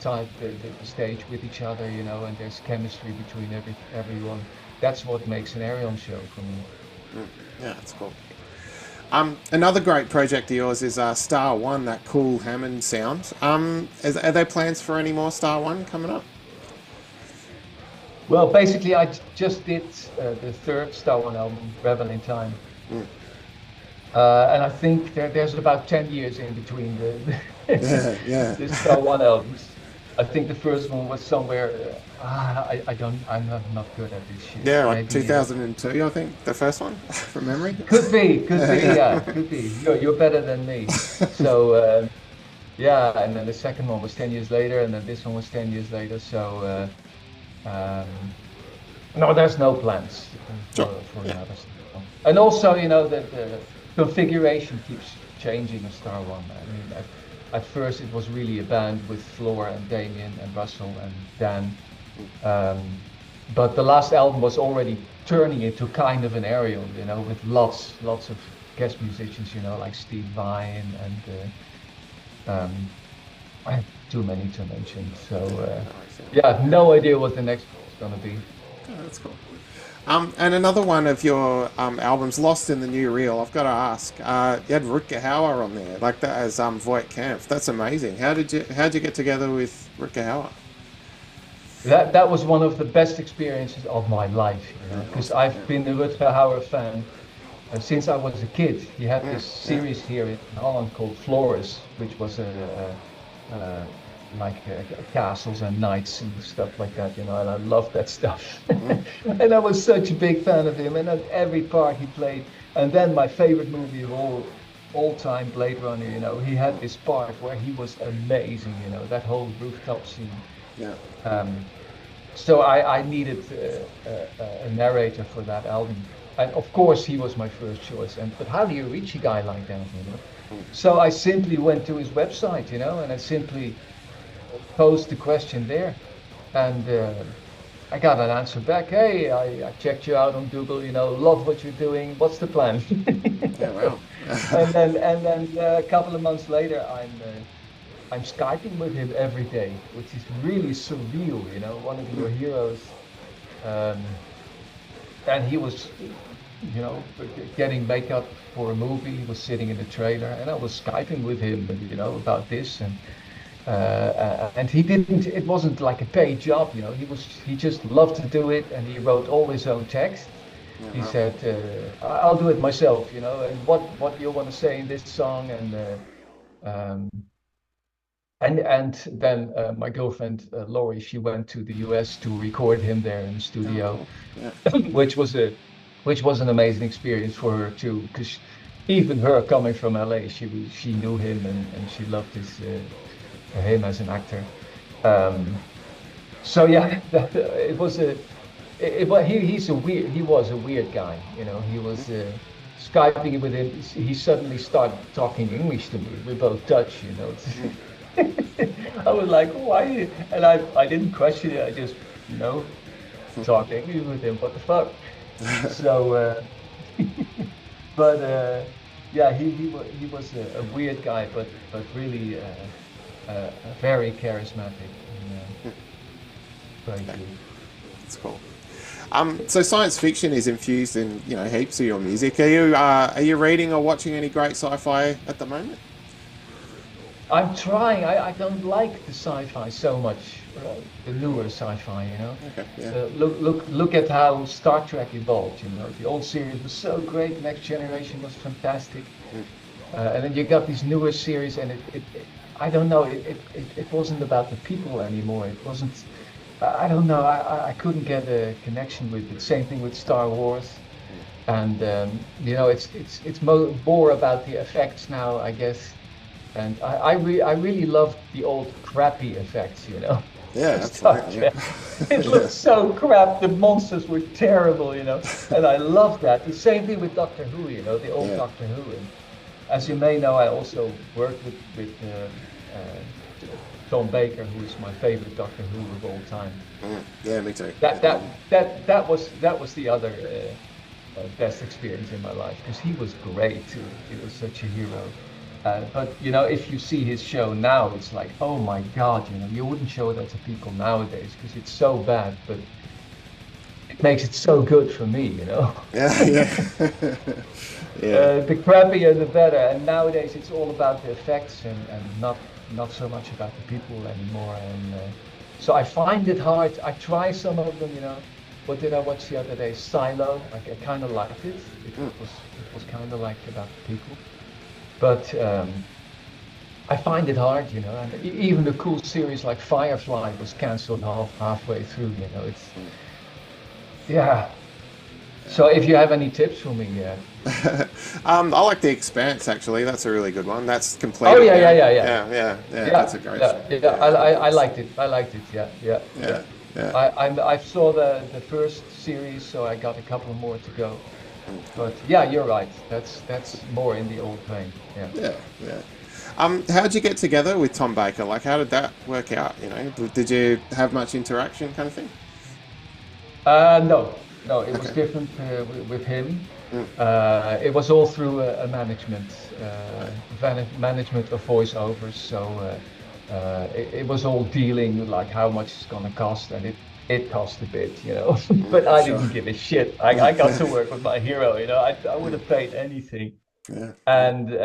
the stage with each other, you know, and there's chemistry between everyone. That's what makes an Arjen show for me. Yeah, that's cool. Another great project of yours is Star One, that cool Hammond sound. Are there plans for any more Star One coming up? Well, basically, I just did the third Star One album, Rebel in Time. And I think there's about 10 years in between the Star One albums. I think the first one was somewhere. I'm not good at this shit. Yeah, like 2002, I think the first one, from memory. Could be, yeah, could be. You're better than me. So yeah, and then the second one was 10 years later, and then this one was 10 years later. So no, there's no plans for another Star One. And also, that the configuration keeps changing in Star One. I mean, at first it was really a band with Floor and Damien and Russell and Dan. But the last album was already turning into kind of an aerial, with lots of guest musicians, like Steve Vai and I have too many to mention. So yeah, I have no idea what the next one is going to be. Oh, that's cool. And another one of your albums, Lost in the New Reel, I've got to ask, you had Rutger Hauer on there, like that as Voigt Kampf. That's amazing. How'd you get together with Rutger Hauer? That was one of the best experiences of my life, because I've been a Rutger Hauer fan since I was a kid. He had this series here in Holland called Floris, which was castles and knights and stuff like that, and I loved that stuff. And I was such a big fan of him, and at every part he played. And then my favorite movie of all time, Blade Runner, he had this part where he was amazing, that whole rooftop scene. Yeah. So I needed a narrator for that album, and of course he was my first choice. But how do you reach a guy like that, So I simply went to his website, and I simply posed the question there, and I got an answer back. Hey, I checked you out on Google. Love what you're doing. What's the plan? Yeah, wow. and then a couple of months later, I'm Skyping with him every day, which is really surreal, one of your heroes. And he was, getting makeup for a movie. He was sitting in the trailer, and I was Skyping with him, about this. And he didn't, it wasn't like a paid job, he just loved to do it, and he wrote all his own text. He said, I'll do it myself, and what you want to say in this song, and then my girlfriend Laurie, she went to the US to record him there in the studio, which was an amazing experience for her too, because even her coming from LA, she knew him and she loved him as an actor. So yeah, he was a weird guy, he was Skyping with him. He suddenly started talking English to me. We're both Dutch, I was like, why? And I didn't question it. I just, talked English with him. What the fuck? So, but yeah, he was a weird guy, but really very charismatic. Very good. That's cool. So science fiction is infused in heaps of your music. Are you reading or watching any great sci-fi at the moment? I'm trying. I don't like the sci-fi so much, the newer sci-fi. Okay, yeah. Look at how Star Trek evolved. The old series was so great. Next Generation was fantastic, and then you got these newer series, and it I don't know. It wasn't about the people anymore. It wasn't. I don't know. I couldn't get a connection with it. Same thing with Star Wars, and it's more about the effects now, I guess. And I really loved the old crappy effects, Yeah, absolutely. Yeah. It looked so crap. The monsters were terrible, and I loved that. The same thing with Doctor Who, the old Doctor Who. And as you may know, I also worked with Tom Baker, who is my favorite Doctor Who of all time. Yeah, me too. That was the other best experience in my life, because he was great too. He was such a hero. But if you see his show now, it's like, oh my God, you wouldn't show that to people nowadays because it's so bad, but it makes it so good for me, Yeah. The crappier the better, and nowadays it's all about the effects and not so much about the people anymore. And So I find it hard. I try some of them, you know. What did I watch the other day? Silo. I kind of liked it. It was kind of like about people, but I find it hard, you know. And even the cool series like Firefly was cancelled halfway through. You know, it's yeah. So if you have any tips for me, yeah. I like The Expanse actually. That's a really good one. That's completed. Oh yeah, now. yeah. That's a great show. Yeah. I liked it. I liked it. Yeah. I saw the first series, so I got a couple more to go. But yeah, you're right. That's more in the old vein. Yeah. How'd you get together with Tom Baker? Like, how did that work out? You know, did you have much interaction, kind of thing? No, it was different with him. It was all through a management of voiceovers. So it was all dealing with like how much it's gonna cost, and it cost a bit, you know. But I didn't give a shit. I got to work with my hero, you know. I would have paid anything. And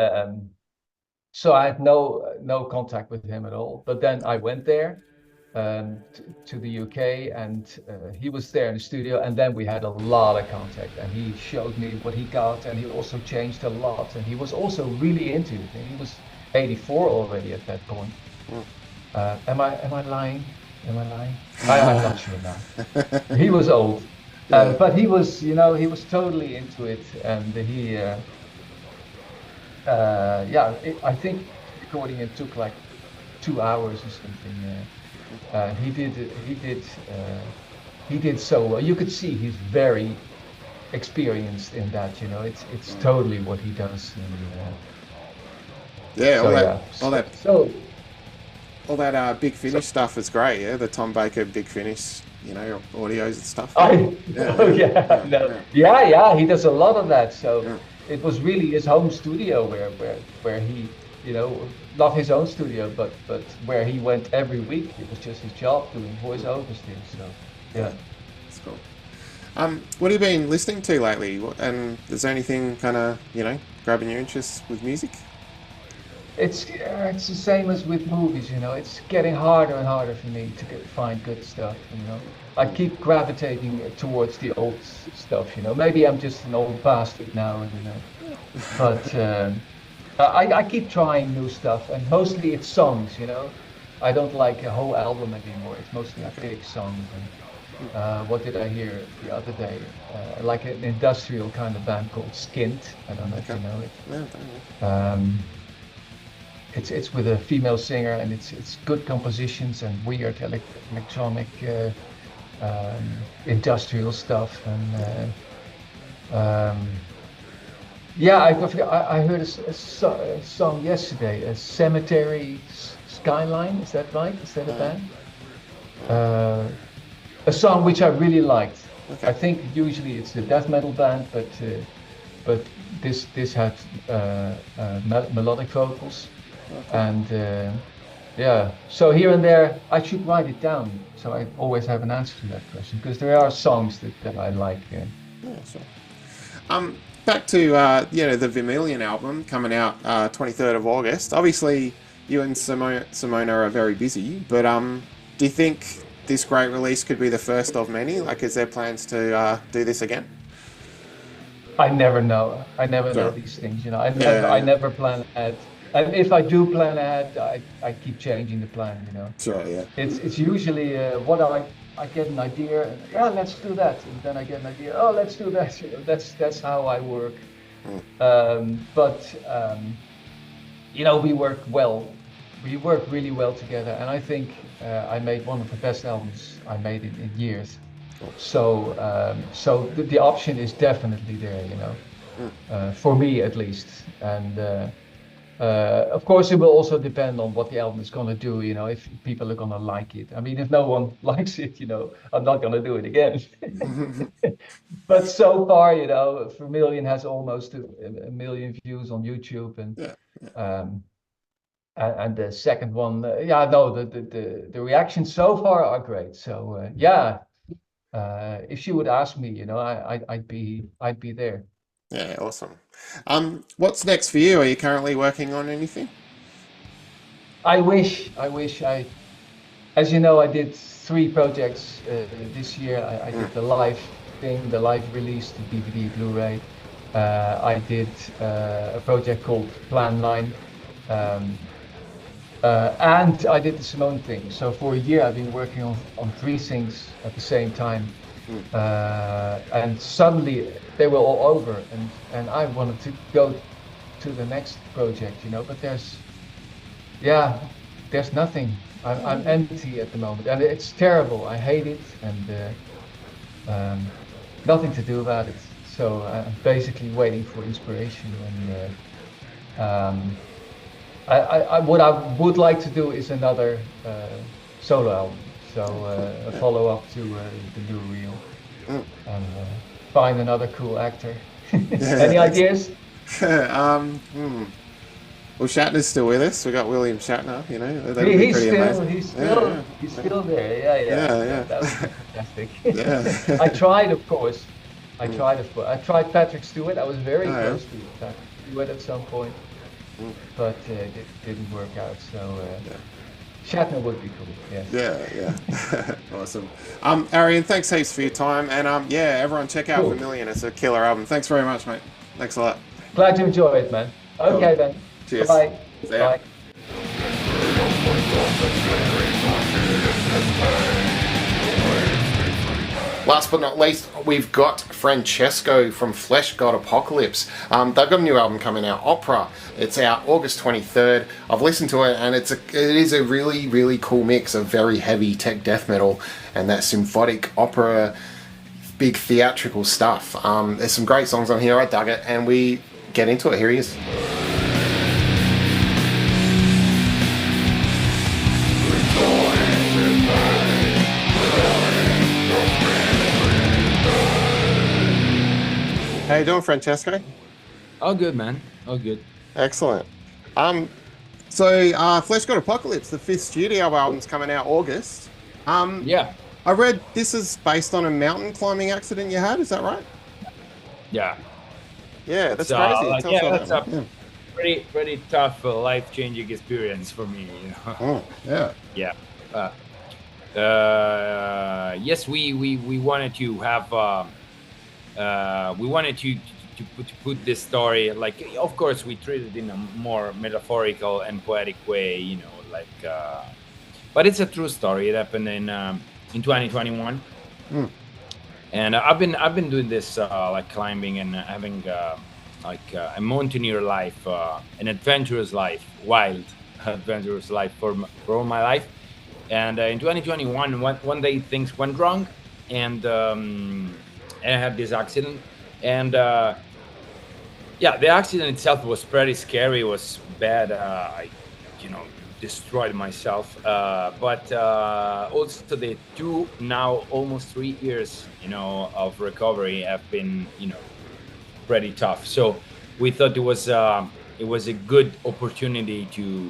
so I had no contact with him at all. But then I went there to the UK, and he was there in the studio, and then we had a lot of contact, and he showed me what he got, and he also changed a lot, and he was also really into it, and he was 84 already at that point. Am I lying? I'm not sure now. He was old, but he was, you know, he was totally into it, and he I think recording it took like 2 hours or something. He did so well. You could see he's very experienced in that. You know, it's totally what he does. All that Big Finish stuff is great. Yeah, the Tom Baker Big Finish, you know, audios and stuff. He does a lot of that. So it was really his home studio where he, you know, not his own studio, but where he went every week. It was just his job doing voiceovers things. So yeah, that's cool. What have you been listening to lately? And is there anything kind of, you know, grabbing your interest with music? It's the same as with movies, you know. It's getting harder and harder for me to find good stuff, you know. I keep gravitating towards the old stuff, you know. Maybe I'm just an old bastard now, you know. But I keep trying new stuff, and mostly it's songs, you know. I don't like a whole album anymore. It's mostly big songs. And, what did I hear the other day? Like an industrial kind of band called Skint. I don't know if you know it. It's with a female singer, and it's good compositions and weird electronic industrial stuff. And I heard a song yesterday, a Cemetery Skyline. Is that right? Is that a band? A song which I really liked. I think usually it's a death metal band, but this had melodic vocals. And so here and there I should write it down, so I always have an answer to that question, because there are songs that I like. Yeah, sure. Back to the Vermillion album coming out 23rd of August. Obviously you and Simone are very busy, but do you think this great release could be the first of many? Like, is there plans to do this again? I never know. I never know these things, you know. I never plan ahead. And if I do plan ahead, I keep changing the plan, you know. Sure, yeah. It's usually what I get an idea, and let's do that. And then I get an idea, let's do that. You know, that's how I work. You know, we work well. We work really well together, and I think I made one of the best albums I made in years. Cool. So the option is definitely there, you know, for me at least. And of course, it will also depend on what the album is going to do, you know, if people are going to like it. I mean, if no one likes it, you know, I'm not going to do it again. But so far, you know, Vermillion has almost a million views on YouTube. And the second one, the reactions so far are great. So, if she would ask me, you know, I'd be there. Yeah, awesome. What's next for you? Are you currently working on anything? I wish I as you know, I did 3 projects this year. I did the live thing, the live release, the DVD, Blu-ray. I did a project called Plan 9. And I did the Simone thing. So for a year, I've been working on 3 things at the same time. And suddenly they were all over, and I wanted to go to the next project, but there's nothing. I'm empty at the moment, and it's terrible. I hate it, and nothing to do about it. So I'm basically waiting for inspiration, and what I would like to do is another solo album. So a follow-up to the new reel, and find another cool actor. Any ideas? Well, Shatner's still with us. We got William Shatner. He's still there. Yeah. That was fantastic. Yeah. I tried, of course. I tried Patrick Stewart. I was very close to Patrick Stewart at some point, but it didn't work out. So Shatner would be cool. Yes. Yeah. Awesome. Arjen, thanks heaps for your time, and everyone check out Vermillion. It's a killer album. Thanks very much, mate. Thanks a lot. Glad to enjoy it, man. Okay, then. Cheers. Bye. Bye. Last but not least, we've got Francesco from Fleshgod Apocalypse. They've got a new album coming out, Opera. It's out August 23rd. I've listened to it, and it is a really, really cool mix of very heavy tech death metal and that symphonic opera, big theatrical stuff. There's some great songs on here. I dug it, and we get into it. Here he is. How you doing, Francesco? All good, man. All good. Excellent. So Fleshgod Apocalypse, the 5th studio album's coming out August. Yeah. I read this is based on a mountain climbing accident you had. Is that right? Yeah. Yeah, that's crazy. That's a pretty tough, life-changing experience for me. Oh, yeah. Yeah. Yes, we wanted to have. We wanted to put this story, like, of course, we treat it in a more metaphorical and poetic way, but it's a true story. It happened in 2021, and I've been doing this like climbing and having a mountaineer life, an adventurous life, wild adventurous life for all my life. And in 2021, one day things went wrong, and I had this accident, and the accident itself was pretty scary. It was bad. I destroyed myself, but also the almost 3 years of recovery have been pretty tough. So we thought it was a good opportunity to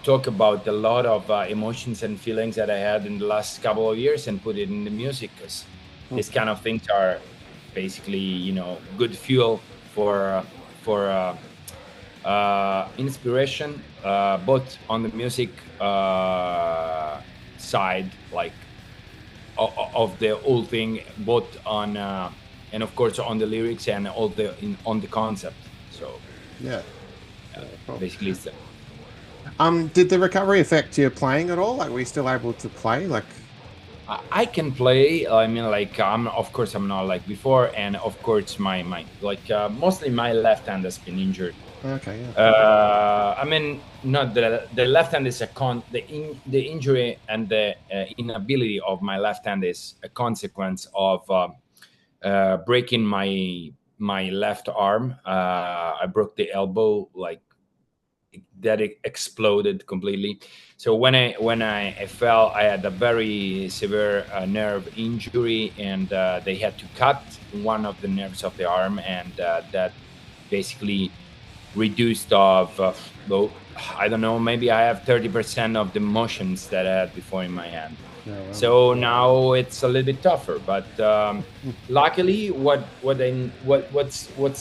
talk about a lot of emotions and feelings that I had in the last couple of years and put it in the music, because these kind of things are basically, good fuel for inspiration, both on the music side, like of the whole thing, both on and of course on the lyrics and on the concept. So basically, it's that. Did the recovery affect your playing at all? Like, were you still able to play? Like, I can play. I mean, like, I'm not like before, and of course, my mostly my left hand has been injured. Okay. Yeah. I mean, not the left hand is the injury and the inability of my left hand is a consequence of breaking my left arm. I broke the elbow, like that exploded completely. So when I fell, I had a very severe nerve injury, and they had to cut one of the nerves of the arm, and that basically reduced I don't know, maybe I have 30% of the motions that I had before in my hand. Yeah, wow. So now it's a little bit tougher, but luckily, what's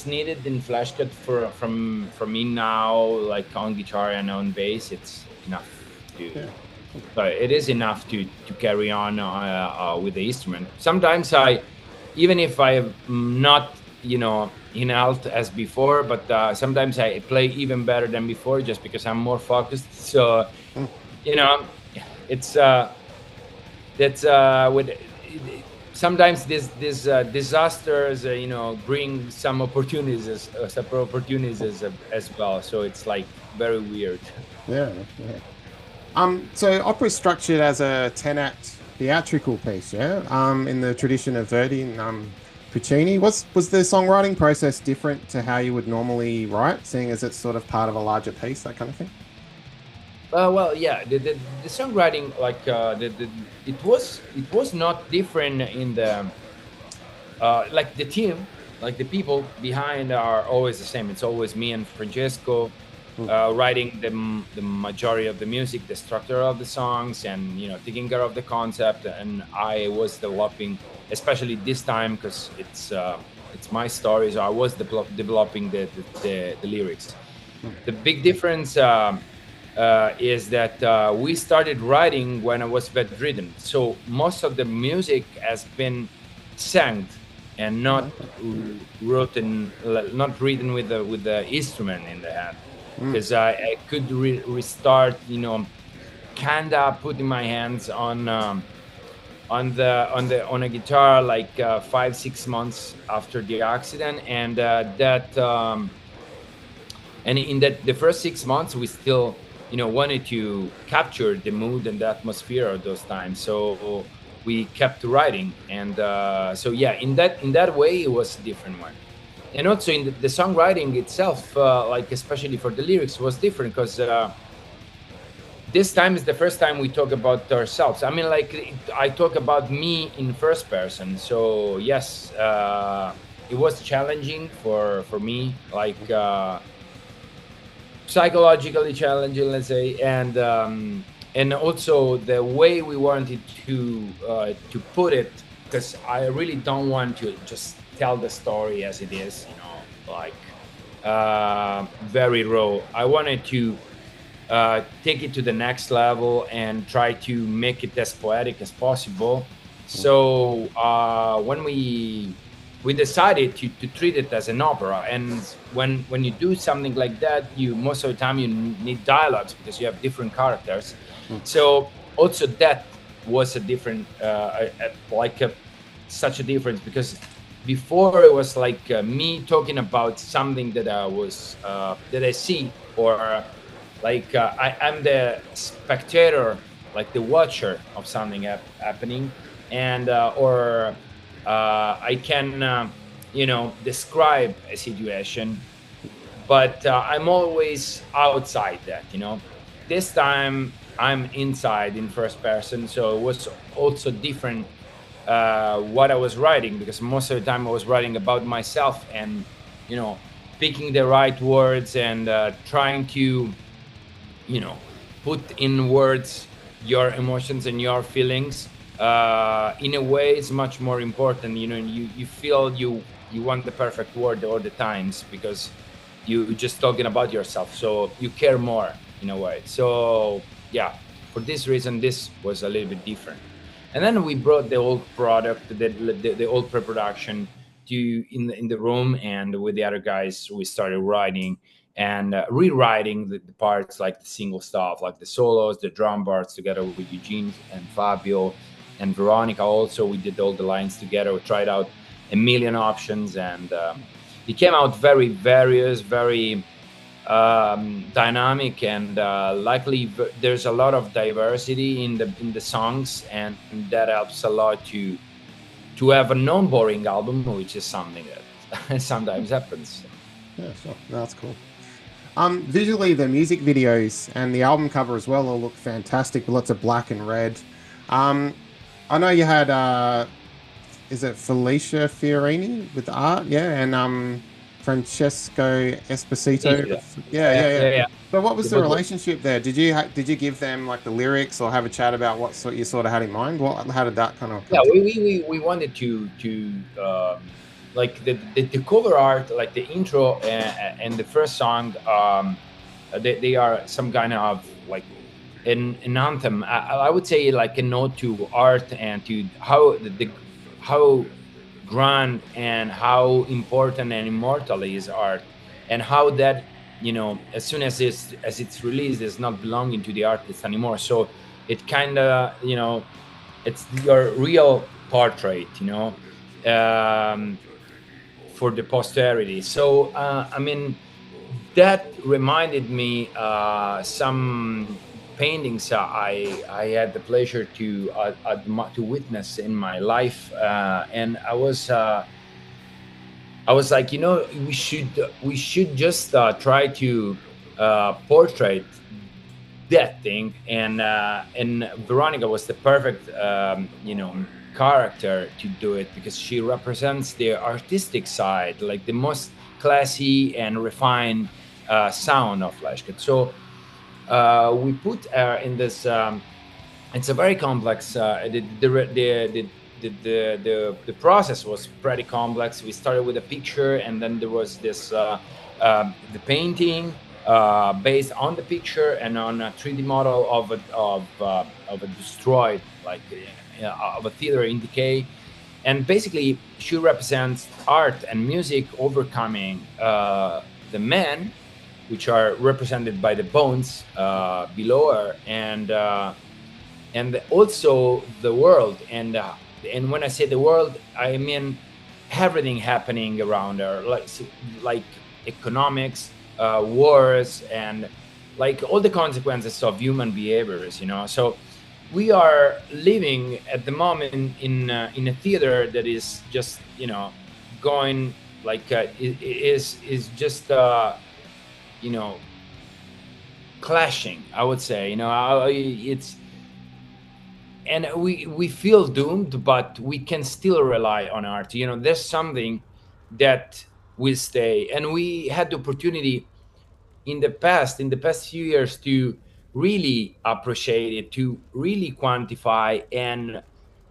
needed in Fleshgod from me now, like on guitar and on bass, it's enough but it is enough to carry on with the instrument. Sometimes even if I'm not, in health as before, but sometimes I play even better than before just because I'm more focused. So, it's that's with sometimes this disasters, bring some opportunities as well. So it's like very weird. Yeah. So opera is structured as a 10-act theatrical piece, yeah? In the tradition of Verdi and Puccini. Was the songwriting process different to how you would normally write, seeing as it's sort of part of a larger piece, that kind of thing? Well, yeah, the songwriting, like it was not different in the like the team, like the people behind are always the same. It's always me and Francesco writing the majority of the music, the structure of the songs, and taking care of the concept. And I was developing, especially this time, because it's my story, so I was developing the lyrics. The big difference is that we started writing when I was bedridden, so most of the music has been sang and not written with the instrument in the hand, because I could restart, kinda putting my hands on a guitar like 5-6 months after the accident, and and in the first 6 months we still wanted to capture the mood and the atmosphere of those times, so we kept writing. And so yeah, in that way it was a different one. And also in the songwriting itself, like especially for the lyrics, was different, because this time is the first time we talk about ourselves. I mean, like, I talk about me in first person. So yes, it was challenging for me, like psychologically challenging, let's say, and also the way we wanted to put it, because I really don't want to just tell the story as it is, like very raw. I wanted to take it to the next level and try to make it as poetic as possible. So when we decided to treat it as an opera, and when you do something like that, most of the time you need dialogues because you have different characters. So also that was a different such a difference, because before it was like me talking about something that I see, or like I'm the spectator, like the watcher of something happening, and or I can describe a situation, but I'm always outside that. This time I'm inside in first person, so it was also different what I was writing, because most of the time I was writing about myself, and picking the right words and trying to put in words your emotions and your feelings. In a way, it's much more important. You feel you want the perfect word all the times, because you're just talking about yourself, so you care more in a way. So yeah, for this reason, this was a little bit different. And then we brought the old product, the old pre-production in the room, and with the other guys we started writing and rewriting the parts, like the single stuff, like the solos, the drum parts, together with Eugene and Fabio and Veronica. Also, we did all the lines together. We tried out a million options, and it came out very various, very dynamic, and likely there's a lot of diversity in the songs, and that helps a lot to have a non-boring album, which is something that sometimes happens. Yeah, sure. That's cool. Visually, the music videos and the album cover as well all look fantastic, with lots of black and red. I know you had is it Felicia Fiorini with the art? Yeah, and Francesco Esposito. Yeah. So what was the relationship there? Did you give them like the lyrics, or have a chat about what you sort of had in mind? How did that kind of? Yeah, we wanted to like the cover art, like the intro and the first song. They are some kind of like an anthem. I would say like a note to art and to how grand and how important and immortal is art, and how that, you know, as soon as it's released, it's not belonging to the artist anymore. So it kind of, you know, it's your real portrait, you know, for the posterity. So I mean, that reminded me some paintings I had the pleasure to witness in my life, and I was like, you know, we should just try to portray that thing, and Veronica was the perfect you know, character to do it, because she represents the artistic side, like the most classy and refined sound of Fleshgod. So we put in this. It's a very complex. The process was pretty complex. We started with a picture, and then there was this the painting based on the picture and on a 3D model of a destroyed, like of a theater in decay. And basically, she represents art and music overcoming the men, which are represented by the bones below her, and also the world. And when I say the world, I mean everything happening around her, like economics, wars, and like all the consequences of human behaviors, you know. So we are living at the moment in a theater that is just, you know, going like is just you know, clashing, I would say, you know. It's, and we feel doomed, but we can still rely on art, you know. There's something that will stay, and we had the opportunity in the past few years to really appreciate it, to really quantify, and,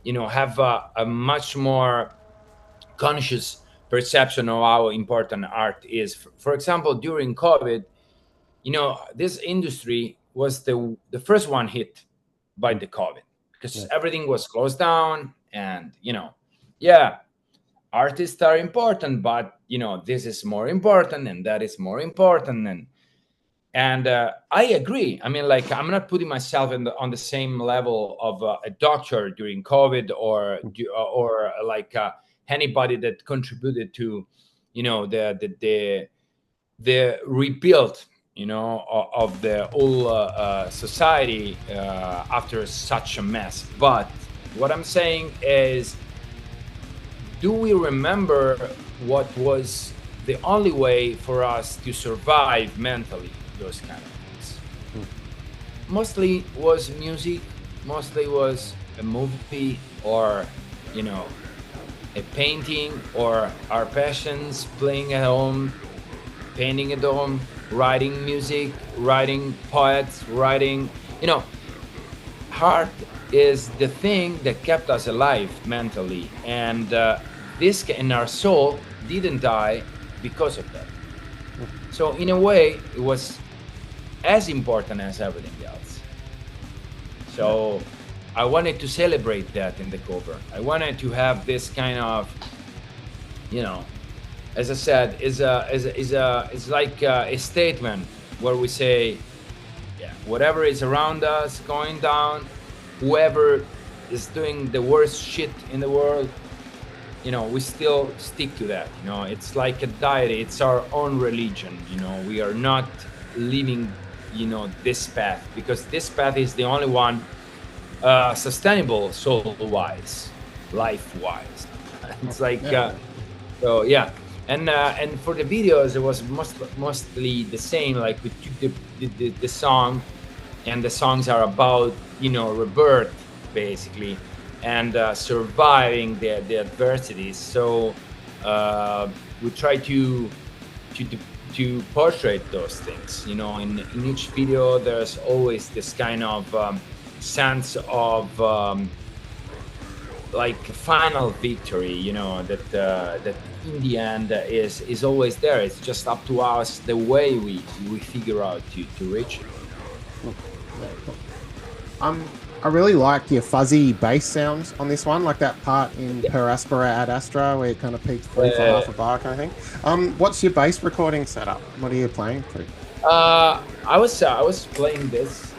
you know, have a much more conscious perception of how important art is. For example, during COVID, you know, this industry was the first one hit by the COVID, because everything was closed down, and, you know, yeah, artists are important, but, you know, this is more important and that is more important. And I agree. I mean, like, I'm not putting myself on the same level of a doctor during COVID, or like anybody that contributed to, you know, the rebuild, you know, of the whole society after such a mess. But what I'm saying is, do we remember what was the only way for us to survive mentally? Those kind of things. Mostly was music, mostly was a movie, or, you know, a painting, or our passions, playing at home, painting at home, writing music, writing poets, writing, you know. Art is the thing that kept us alive mentally, and this in our soul didn't die because of that. So in a way, it was as important as everything else. So I wanted to celebrate that in the cover. I wanted to have this kind of, you know, as I said, is like a statement where we say, yeah, whatever is around us going down, whoever is doing the worst shit in the world, you know, we still stick to that. You know, it's like a deity. It's our own religion. You know, we are not living, you know, this path, because this path is the only one sustainable, soul-wise, life-wise. It's like, so yeah. And for the videos, it was mostly the same. Like, we took the song, and the songs are about, you know, rebirth, basically, and surviving the adversities. So we try to portray those things. You know, in each video, there's always this kind of sense of like final victory. You know, that in the end is always there. It's just up to us the way we figure out to reach it. I really like your fuzzy bass sound on this one, like that part in Per Aspera ad Astra where it kind of peaks through for half a bar kind of thing. What's your bass recording setup? What are you playing to? I was playing this.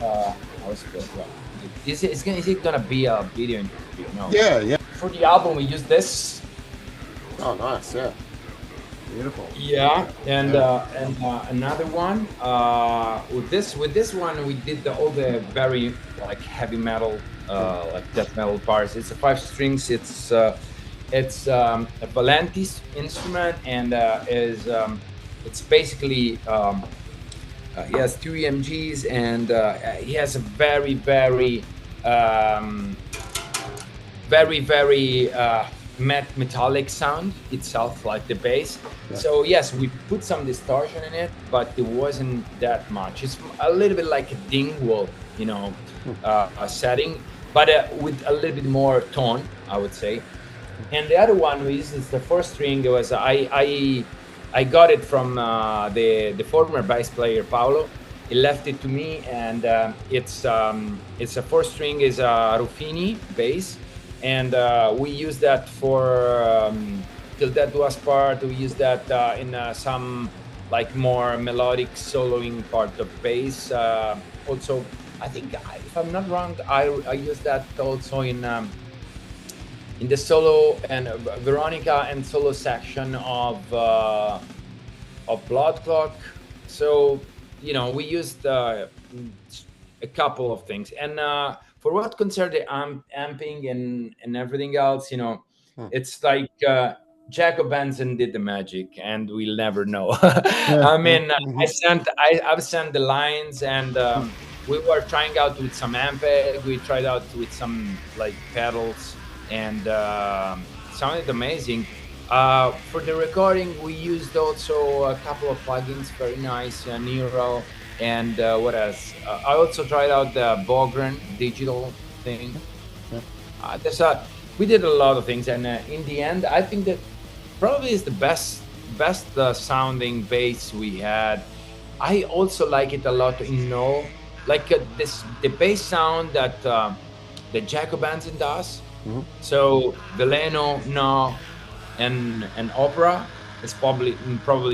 Is it gonna be a video interview? No. Yeah. For the album, we use this. Oh, nice. Yeah. Beautiful. Yeah, and another one. With this one, we did all the very like heavy metal, like death metal parts. It's a 5 strings. It's a Valentis instrument, and it's basically he has 2 EMGs, and he has a very metallic sound itself, like the bass. Yeah. So yes, we put some distortion in it, but it wasn't that much. It's a little bit like a dingwall, a setting, but with a little bit more tone, I would say. And the other one is the 4 string. It was I got it from the former bass player Paolo. He left it to me, and it's a 4 string, is a Ruffini bass. And we use that for Till Death Do Us Part. We use that in some like more melodic soloing part of bass. Also, I think, if I'm not wrong, I use that also in the solo and Veronica and solo section of Blood Clock. So we used a couple of things. And for what concerns the amping and everything else, it's like Jacob Benson did the magic, and we'll never know. I mean, I've sent the lines, and we were trying out with some ampeg. We tried out with some like pedals, and sounded amazing. For the recording, we used also a couple of plugins, very nice, Neural. And what else? I also tried out the Bogren digital thing. We did a lot of things, and in the end, I think that probably is the best sounding bass we had. I also like it a lot in No, like the bass sound that Jacob Benson does. Mm-hmm. So Veleno, No, and Opera is probably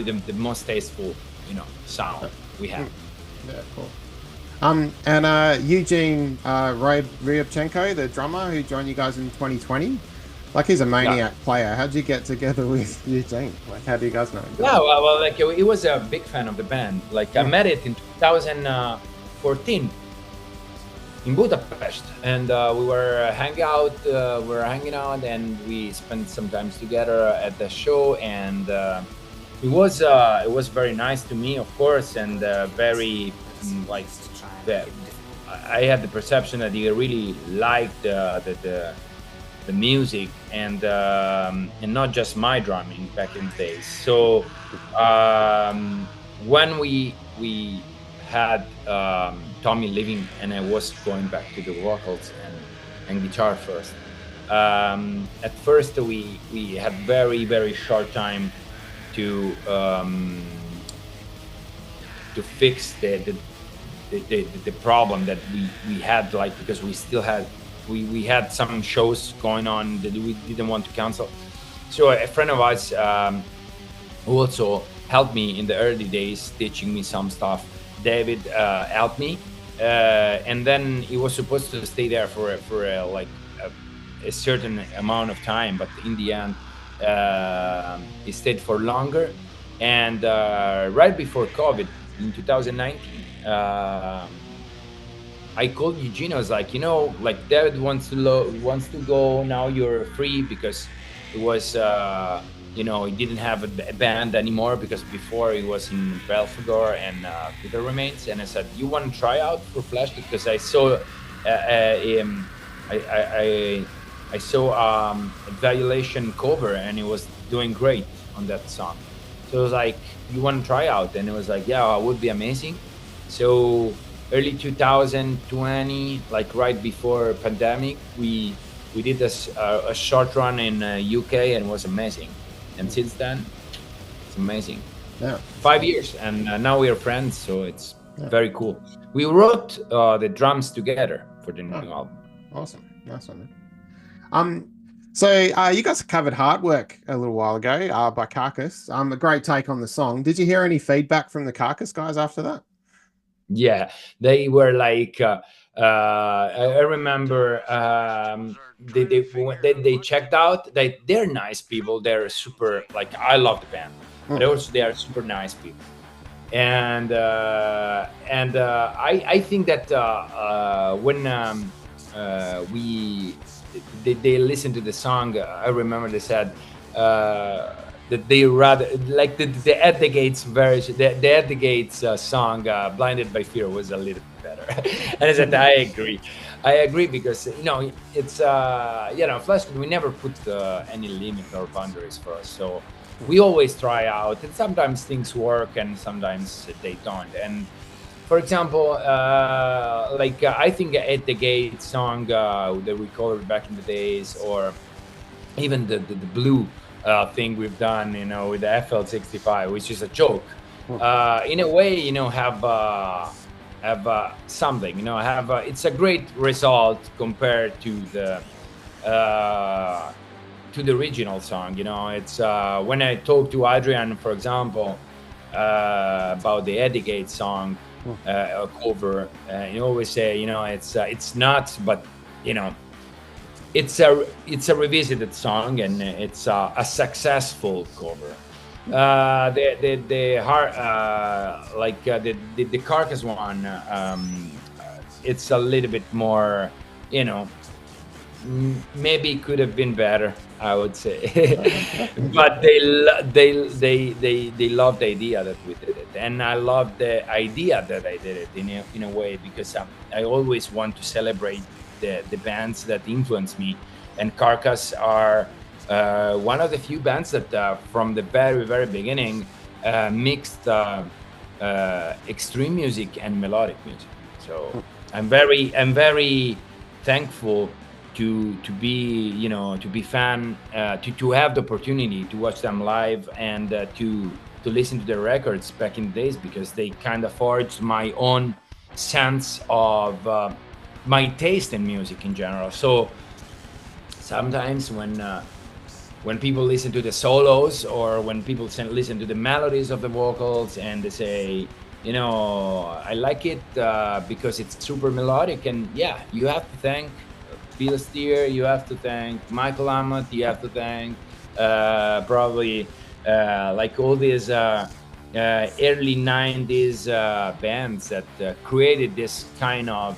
the most tasteful, sound we have. Yeah, cool. And Eugene Ryabchenko, the drummer who joined you guys in 2020, like he's a maniac player. How'd you get together with Eugene? Like, how do you guys know him? Yeah, well, like he was a big fan of the band. Like I met it in 2014 in Budapest, and we were hanging out, and we spent some time together at the show, and it was very nice to me, of course, and very like that. I had the perception that he really liked the music and not just my drumming back in the days. So when we had Tommy leaving, and I was going back to the vocals and guitar first. At first we had very short time to fix the problem that we had, like, because we still had we had some shows going on that we didn't want to cancel. So a friend of ours who also helped me in the early days, teaching me some stuff, David, helped me, and then he was supposed to stay there for a certain amount of time, but in the end he stayed for longer. And right before COVID in 2019, I called Eugene. I was like, like David wants to go now. You're free, because it was he didn't have a band anymore, because before he was in Belfagor and Peter Remains. And I said, you want to try out for Fleshgod? Because I saw I saw a Violation cover, and he was doing great on that song. So I was like, you want to try out? And it was like, yeah, it would be amazing. So early 2020, like right before pandemic, we did a short run in UK, and it was amazing. And since then, it's amazing. Yeah. 5 years, and now we are friends, so it's very cool. We wrote the drums together for the new album. Awesome, nice one. So you guys covered Heartwork a little while ago by Carcass. A great take on the song. Did you hear any feedback from the Carcass guys after that? Yeah, they were like, I remember they checked out. They're nice people. They're super, like, I love the band, but also they are super nice people. And I think that when they listened to the song, I remember they said that they rather like the At the Gates version. The At the Gates song, "Blinded by Fear," was a little bit better. And I said, I agree because it's Fleshgod, we never put any limit or boundaries for us, so we always try out, and sometimes things work and sometimes they don't. And for example, I think At the Gate song that we recorded back in the days, or even the blue thing we've done, with the FL65, which is a joke, in a way, have something, it's a great result compared to the original song. It's when I talk to Adrian, for example, about the At the Gate song cover, you always say, it's not, but it's a revisited song, and it's a successful cover. The Carcass one, it's a little bit more, maybe it could have been better, I would say. But they love the idea that we did it, and I love the idea that I did it in a way, because I always want to celebrate the bands that influence me, and Carcass are one of the few bands that from the very, very beginning mixed extreme music and melodic music. So I'm very thankful to be fan, to have the opportunity to watch them live, and to listen to their records back in the days, because they kind of forged my own sense of my taste in music in general. So sometimes when people listen to the solos, or when people listen to the melodies of the vocals, and they say, I like it because it's super melodic, and yeah, you have to thank Bill Steer, you have to thank Michael Amott, you have to thank probably like all these early 90s bands that created this kind of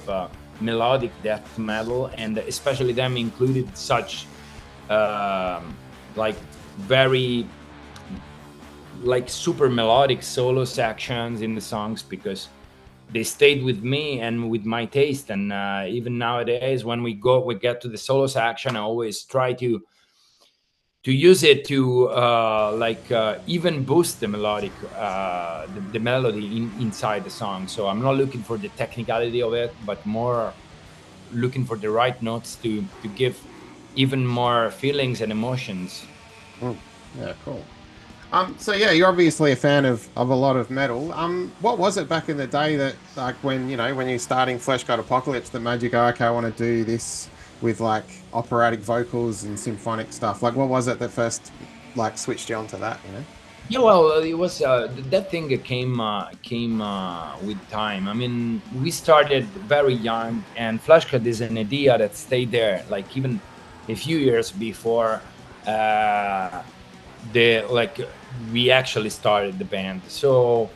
melodic death metal, and especially them included such very super melodic solo sections in the songs, because they stayed with me and with my taste. And even nowadays, when we get to the solo section, I always try to use it to even boost the melodic, the melody inside the song. So I'm not looking for the technicality of it, but more looking for the right notes to give even more feelings and emotions. Yeah, cool. So yeah, you're obviously a fan of a lot of metal. What was it back in the day that, like, when you're starting Fleshgod Apocalypse, that made you go, okay, I want to do this with like operatic vocals and symphonic stuff? Like, what was it that first switched you onto that? Yeah, well, it was that thing that came with time. I mean, we started very young, and Fleshgod is an idea that stayed there, like even a few years before we actually started the band. So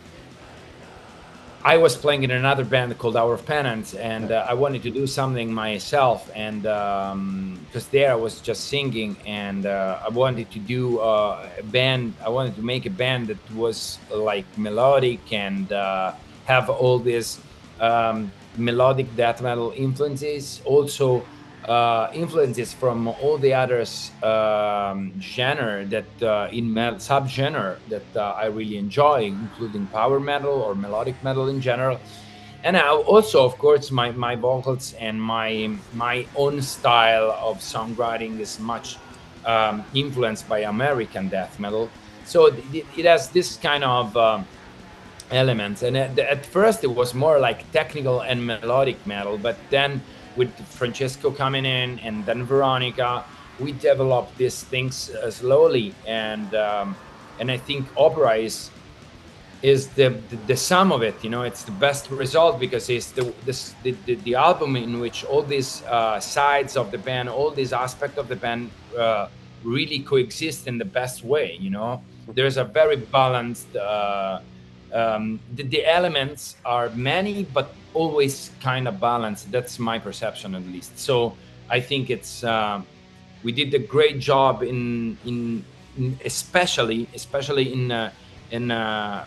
I was playing in another band called Hour of Penance, and I wanted to do something myself, and because there I was just singing, and I wanted to do a band. I wanted to make a band that was like melodic and have all these melodic death metal influences, also influences from all the others genre that subgenre that I really enjoy, including power metal or melodic metal in general. And also, of course, my vocals and my own style of songwriting is much influenced by American death metal. So it has this kind of elements. And at first it was more like technical and melodic metal, but then with Francesco coming in and then Veronica, we developed these things slowly, and I think opera is the sum of it. It's the best result, because it's the album in which all these sides of the band, all these aspects of the band really coexist in the best way. There's a very balanced. The elements are many, but always kind of balanced. That's my perception, at least. So I think it's we did a great job in especially in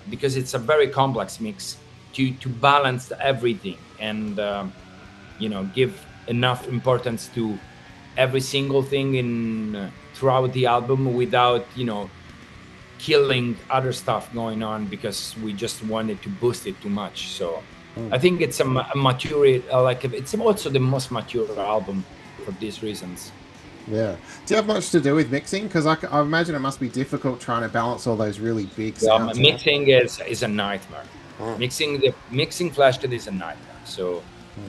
because it's a very complex mix to balance everything and give enough importance to every single thing in throughout the album without killing other stuff going on, because we just wanted to boost it too much. So I think it's a mature, it's also the most mature album for these reasons. Yeah. Do you have much to do with mixing? Because I imagine it must be difficult trying to balance all those really big sounds. Mixing is a nightmare. Mixing Fleshgod is a nightmare. So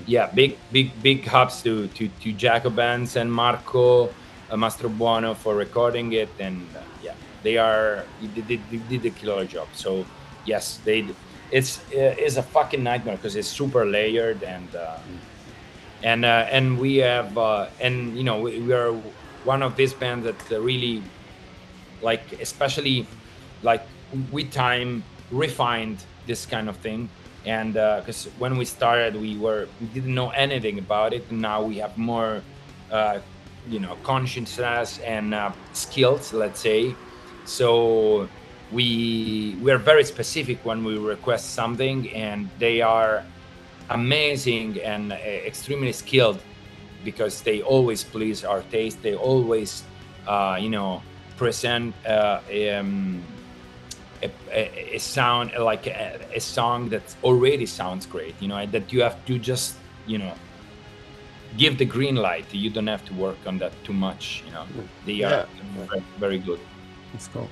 yeah, big ups to Jacobans and Marco Mastrobuono for recording it, and they did a killer job. So yes, it's a fucking nightmare because it's super layered, and we have we are one of these bands that really, especially with time, refined this kind of thing. And because when we started, we didn't know anything about it, and now we have more consciousness and skills, let's say. So we are very specific when we request something, and they are amazing and extremely skilled, because they always please our taste. They always present a sound, like a song that already sounds great, that you have to just give the green light. You don't have to work on that too much. They are very, very good. That's cool.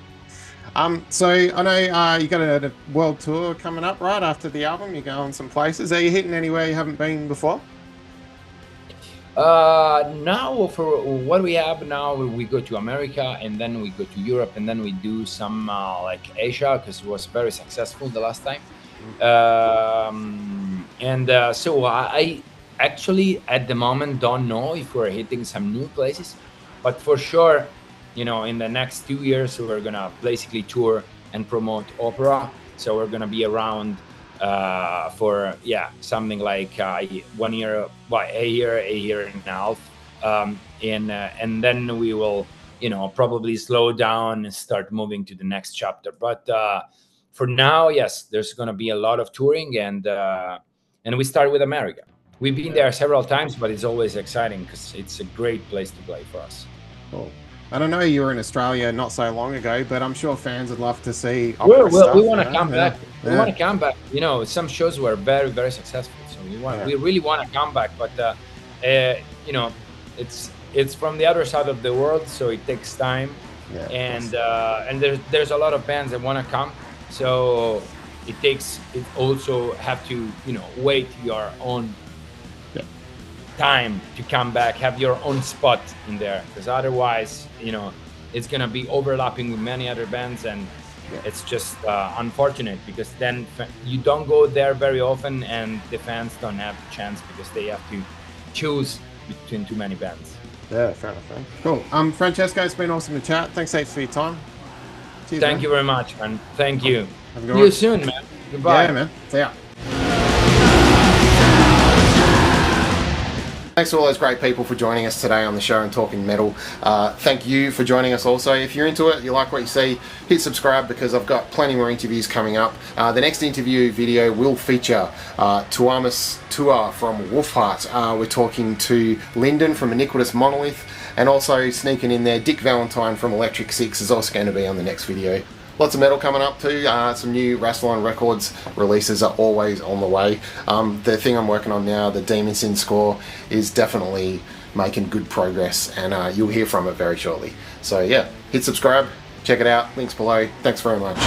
So I know you got a world tour coming up right after the album. You're going some places. Are you hitting anywhere you haven't been before? Now, for what we have now, we go to America, and then we go to Europe, and then we do some Asia, because it was very successful the last time. So I actually at the moment don't know if we're hitting some new places, but for sure, in the next 2 years, we're gonna basically tour and promote opera. So we're gonna be around for something like 1 year, a year and a half, and then we will probably slow down and start moving to the next chapter. But for now, yes, there's gonna be a lot of touring, and we start with America. We've been there several times, but it's always exciting because it's a great place to play for us. Cool. I don't know, you were in Australia not so long ago, but I'm sure fans would love to see we want to come back. We want to come back. Some shows were very, very successful, so we really want to come back. But it's from the other side of the world, so it takes time. Yeah, and there's a lot of bands that want to come, so it also have to wait your own time to come back, have your own spot in there, because otherwise it's gonna be overlapping with many other bands, and it's just unfortunate, because then you don't go there very often, and the fans don't have the chance because they have to choose between too many bands. Yeah, fair enough. Cool. Francesco, it's been awesome to chat. Thanks for your time. Cheers, Thank you very much, man. Thank you. See you soon, man. Goodbye. Yeah, man. See ya. Thanks to all those great people for joining us today on the show and talking metal. Thank you for joining us also. If you're into it, you like what you see, hit subscribe, because I've got plenty more interviews coming up. The next interview video will feature Tuomas Tua from Wolfheart. We're talking to Lyndon from Iniquitous Monolith, and also sneaking in there, Dick Valentine from Electric Six is also going to be on the next video. Lots of metal coming up too. Some new Rassilon Records releases are always on the way. The thing I'm working on now, the Demon Sin score, is definitely making good progress, and you'll hear from it very shortly. So yeah, hit subscribe, check it out, links below. Thanks very much.